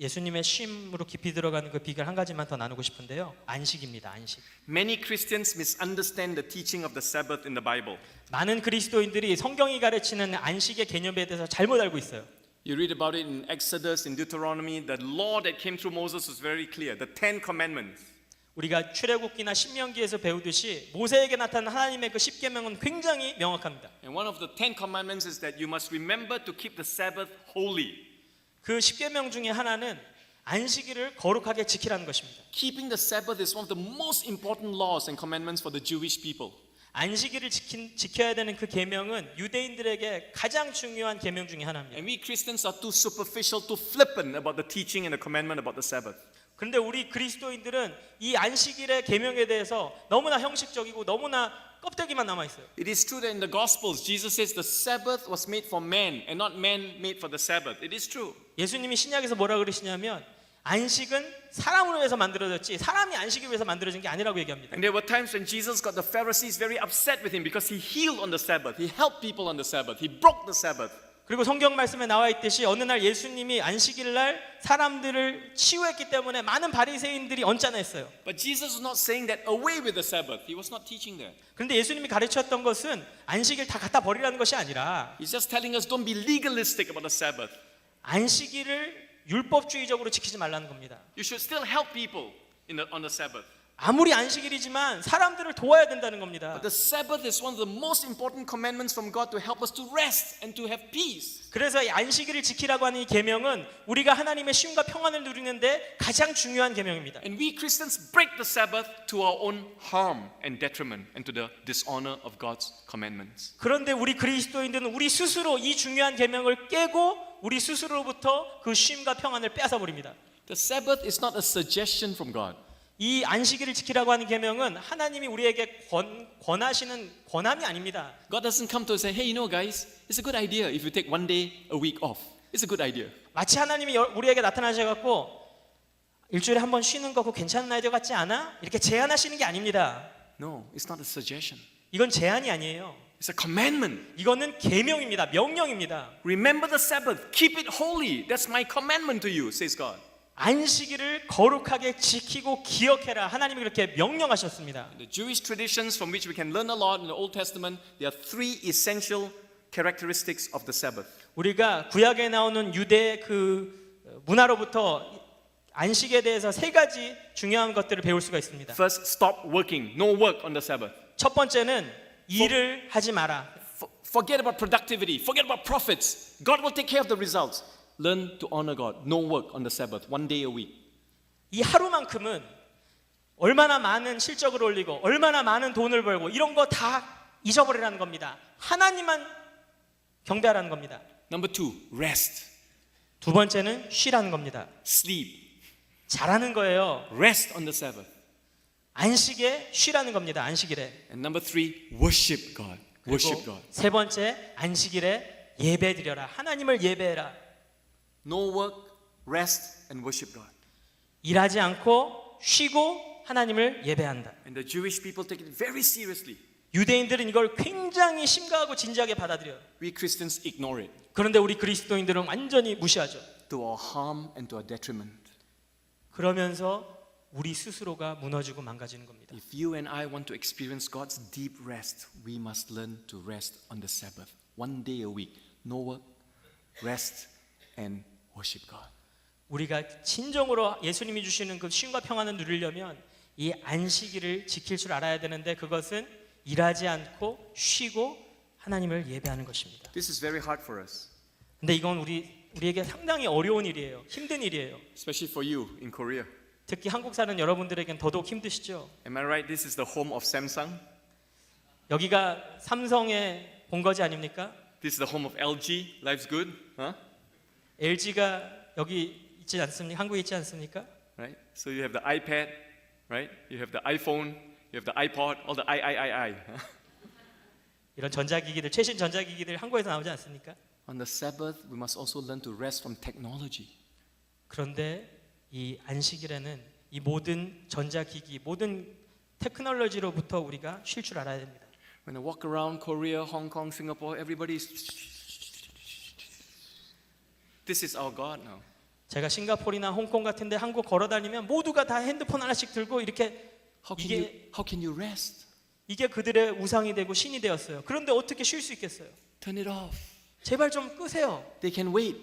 Speaker 2: 예수님의 쉼으로 깊이 들어가는 그 비결 한 가지만 더 나누고 싶은데요. 안식입니다. 안식.
Speaker 1: Many Christians misunderstand the teaching of the Sabbath in the Bible.
Speaker 2: 많은 그리스도인들이 성경이 가르치는 안식의 개념에 대해서 잘못 알고 있어요.
Speaker 1: You read about it in Exodus, in Deuteronomy. The law that came through Moses was very clear. The Ten Commandments.
Speaker 2: 우리가 출애굽기나 신명기에서 배우듯이 모세에게 나타난 하나님의 그 십계명은 굉장히 명확합니다.
Speaker 1: And one of the Ten Commandments is that you must remember to keep the Sabbath holy.
Speaker 2: 그 십계명 중에 하나는 안식일을 거룩하게 지키라는 것입니다.
Speaker 1: Keeping the Sabbath is one of the most important laws and commandments for the Jewish people.
Speaker 2: 안식일을 지켜야 되는 그 계명은 유대인들에게 가장 중요한 계명 중에 하나입니다.
Speaker 1: And we Christians are too superficial, too flippant about the teaching and the commandment about the Sabbath.
Speaker 2: 그런데 우리 그리스도인들은 이 안식일의 계명에 대해서 너무나 형식적이고 너무나 껍데기만 남아 있어요.
Speaker 1: It is true that in the Gospels, Jesus says the Sabbath was made for man and not man made for the Sabbath. It is true.
Speaker 2: 예수님이 신약에서 뭐라 그러시냐면 안식은 사람을 위해서 만들어졌지 사람이 안식을 위해서 만들어진 게 아니라고 얘기합니다.
Speaker 1: And there were times when Jesus got the Pharisees very upset with him because he healed on the Sabbath. He helped people on the Sabbath. He broke the Sabbath.
Speaker 2: 그리고 성경 말씀에 나와 있듯이 어느 날 예수님이 안식일 날 사람들을 치유했기 때문에 많은 바리새인들이 언짢아했어요.
Speaker 1: But Jesus was not saying that away with the Sabbath. He was not teaching that.
Speaker 2: 그런데 예수님이 가르쳤던 것은 안식일 다 갖다 버리라는 것이 아니라
Speaker 1: He's just telling us don't be legalistic about the Sabbath.
Speaker 2: 안식일을 율법주의적으로 지키지 말라는 겁니다.
Speaker 1: You should still help people on the Sabbath.
Speaker 2: 아무리 안식일이지만 사람들을 도와야 된다는 겁니다.
Speaker 1: But the Sabbath is one of the most important commandments from God to help us to rest and to have peace.
Speaker 2: 그래서 이 안식일을 지키라고 하는 이 계명은 우리가 하나님의 쉼과 평안을 누리는데 가장 중요한 계명입니다.
Speaker 1: And we Christians break the Sabbath to our own harm and detriment and to the dishonor of God's commandments.
Speaker 2: 그런데 우리 그리스도인들은 우리 스스로 이 중요한 계명을 깨고 우리 스스로부터 그 쉼과 평안을 뺏어 버립니다.
Speaker 1: The Sabbath is not a suggestion from God.
Speaker 2: 이 안식일을 지키라고 하는 계명은 하나님이 우리에게 권하시는 권함이 아닙니다.
Speaker 1: God doesn't come to us and say, hey, you know, guys, it's a good idea if you take one day a week off. It's a good idea.
Speaker 2: 마치 하나님이 우리에게 나타나셔갖고 일주일에 한 번 쉬는 거 그거 괜찮은 아이디어 같지 않아? 이렇게 제안하시는 게 아닙니다.
Speaker 1: No, it's not a suggestion.
Speaker 2: 이건 제안이 아니에요.
Speaker 1: It's a commandment.
Speaker 2: 이거는 계명입니다. 명령입니다.
Speaker 1: Remember the Sabbath. Keep it holy. That's my commandment to you, says God.
Speaker 2: 안식일을 거룩하게 지키고 기억해라. 하나님이 그렇게 명령하셨습니다.
Speaker 1: The Jewish traditions from which we can learn a lot in the Old Testament, there are three essential characteristics of the Sabbath.
Speaker 2: 우리가 구약에 나오는 유대의 그 문화로부터 안식에 대해서 세 가지 중요한 것들을 배울 수가 있습니다.
Speaker 1: First, stop working. No work on the Sabbath.
Speaker 2: 첫 번째는 일을 하지 마라.
Speaker 1: Forget about productivity. Forget about profits. God will take care of the results. Learn to honor God. No work on the Sabbath. One day a week.
Speaker 2: 이 하루만큼은 얼마나 많은 실적을 올리고 얼마나 많은 돈을 벌고 이런 거 다 잊어버리라는 겁니다. 하나님만 경배하라는 겁니다.
Speaker 1: Number two, rest.
Speaker 2: 두 번째는 쉬라는 겁니다.
Speaker 1: Sleep.
Speaker 2: 자라는 거예요.
Speaker 1: Rest on the Sabbath.
Speaker 2: 안식에 쉬라는 겁니다. 안식일에.
Speaker 1: And number three, worship God. Worship
Speaker 2: 그리고
Speaker 1: God.
Speaker 2: 세 번째 안식일에 예배 드려라. 하나님을 예배해라.
Speaker 1: No work, rest, and worship God.
Speaker 2: 일하지 않고 쉬고 하나님을 예배한다.
Speaker 1: And the Jewish people take it very seriously.
Speaker 2: 유대인들은 이걸 굉장히 심각하고 진지하게 받아들여요.
Speaker 1: We Christians ignore it
Speaker 2: 그런데 우리 그리스도인들은 완전히 무시하죠.
Speaker 1: to our harm and to our detriment.
Speaker 2: 그러면서 우리 스스로가 무너지고 망가지는 겁니다.
Speaker 1: If you and I want to experience God's deep rest, we must learn to rest on the Sabbath. One day a week. No work, rest, and worship God.
Speaker 2: 우리가 진정으로 예수님이 주시는 그 쉼과 평안을 누리려면 이 안식일을 지킬 줄 알아야 되는데 그것은 일하지 않고 쉬고 하나님을 예배하는 것입니다.
Speaker 1: This is very hard for us,
Speaker 2: 근데 이건 우리에게 상당히 어려운 일이에요. 힘든 일이에요.
Speaker 1: especially for you in Korea.
Speaker 2: 특히 한국 사는 여러분들에겐 더더욱 힘드시죠.
Speaker 1: Am I right? This is the home of Samsung.
Speaker 2: 여기가 삼성의 본거지 아닙니까?
Speaker 1: This is the home of LG. Life's good, huh?
Speaker 2: LG가 여기 있지 않습니까? 한국에 있지 않습니까?
Speaker 1: Right? So you have the iPad, right? You have the iPhone, you have the iPod, all the I.
Speaker 2: 이런 전자기기들, 최신 전자기기들 한국에서 나오지 않습니까?
Speaker 1: On the Sabbath, we must also learn to rest from technology.
Speaker 2: 그런데 이 안식일에는 이 모든 전자기기, 모든 테크놀로지로부터 우리가 쉴 줄 알아야 됩니다.
Speaker 1: When I walk around Korea, Hong Kong, Singapore, everybody's. This is our God now.
Speaker 2: 제가 싱가포르나 홍콩 같은데 한국 걸어다니면 모두가 다 핸드폰 하나씩 들고 이렇게
Speaker 1: How can you rest?
Speaker 2: 이게 그들의 우상이 되고 신이 되었어요. 그런데 어떻게 쉴 수 있겠어요?
Speaker 1: Turn it off.
Speaker 2: 제발 좀 끄세요.
Speaker 1: They can wait.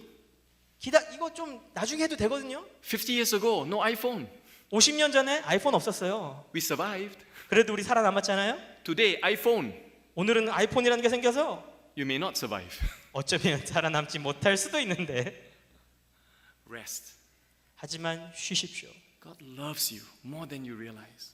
Speaker 2: 이거 좀 나중에 해도 되거든요.
Speaker 1: 50 years ago, no iPhone.
Speaker 2: 50년 전에 아이폰 없었어요.
Speaker 1: We survived.
Speaker 2: 그래도 우리 살아남았잖아요.
Speaker 1: Today, iPhone.
Speaker 2: 오늘은 아이폰이라는 게 생겨서
Speaker 1: You may not survive.
Speaker 2: 어쩌면 살아남지 못할 수도 있는데
Speaker 1: Rest.
Speaker 2: 하지만 쉬십시오.
Speaker 1: God loves you more than you realize.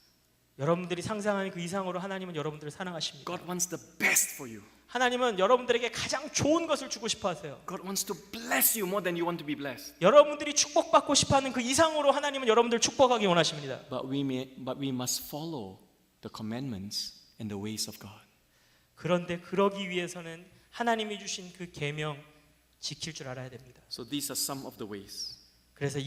Speaker 2: 여러분들이 상상하는 그 이상으로 하나님은 여러분들을 사랑하십니다.
Speaker 1: God wants the best for you.
Speaker 2: 하나님은 여러분들에게 가장 좋은 것을 주고 싶어 하세요.
Speaker 1: God wants to bless you more than you want to be blessed.
Speaker 2: 여러분들이 축복받고 싶어 하는 그 이상으로 하나님은 여러분들을 축복하기 원하십니다.
Speaker 1: But we must follow the commandments and the ways of God.
Speaker 2: 그런데 그러기 위해서는 하나님이 주신 그 계명 지킬 줄 알아야 됩니다.
Speaker 1: So these are some of the ways.
Speaker 2: 그래서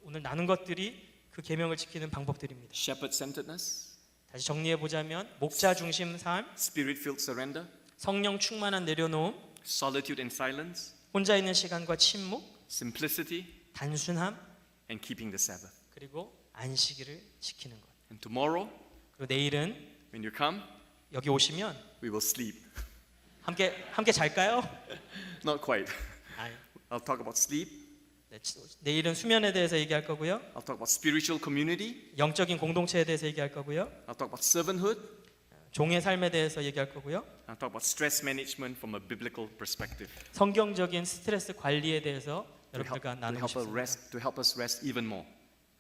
Speaker 2: 오늘 나눈 것들이 그 계명을 지키는 방법들입니다.
Speaker 1: Shepherd-centeredness,
Speaker 2: 다시 정리해 보자면 목자 중심 삶,
Speaker 1: Spirit-filled surrender,
Speaker 2: 성령 충만한 내려놓음,
Speaker 1: solitude and silence,
Speaker 2: 혼자 있는 시간과 침묵,
Speaker 1: simplicity,
Speaker 2: 단순함,
Speaker 1: and keeping the Sabbath.
Speaker 2: 그리고 안식일을 지키는 것.
Speaker 1: And tomorrow,
Speaker 2: 그리고 내일은
Speaker 1: when you come,
Speaker 2: 여기 오시면
Speaker 1: we will sleep.
Speaker 2: 함께 잘까요?
Speaker 1: Not quite.
Speaker 2: 아니,
Speaker 1: I'll talk about sleep.
Speaker 2: 내일은 수면에 대해서 얘기할 거고요.
Speaker 1: I'll talk about spiritual community.
Speaker 2: 영적인 공동체에 대해서 얘기할 거고요.
Speaker 1: I'll talk about servanthood.
Speaker 2: 종의 삶에 대해서 얘기할 거고요.
Speaker 1: I'll talk about stress management from a biblical perspective.
Speaker 2: 성경적인 스트레스 관리에 대해서 여러분들과 나누고 싶습니다.
Speaker 1: To help us rest even more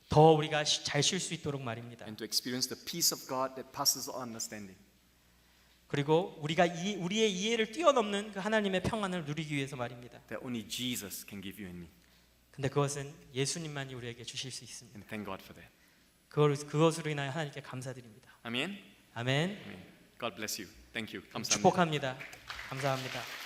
Speaker 2: 더 우리가 잘 쉴 수 있도록 말입니다.
Speaker 1: and to experience the peace of God that passes all understanding.
Speaker 2: 그리고 우리가 우리의 이해를 뛰어넘는 그 하나님의 평안을 누리기 위해서 말입니다.
Speaker 1: That only Jesus can give you and me.
Speaker 2: 근데 그것은 예수님만이 우리에게 주실 수 있습니다.
Speaker 1: And thank God for that.
Speaker 2: 그것으로 인하여 하나님께 감사드립니다.
Speaker 1: Amen.
Speaker 2: 아멘.
Speaker 1: Amen. God bless you. Thank you. 감사합니다.
Speaker 2: 축복합니다. 감사합니다.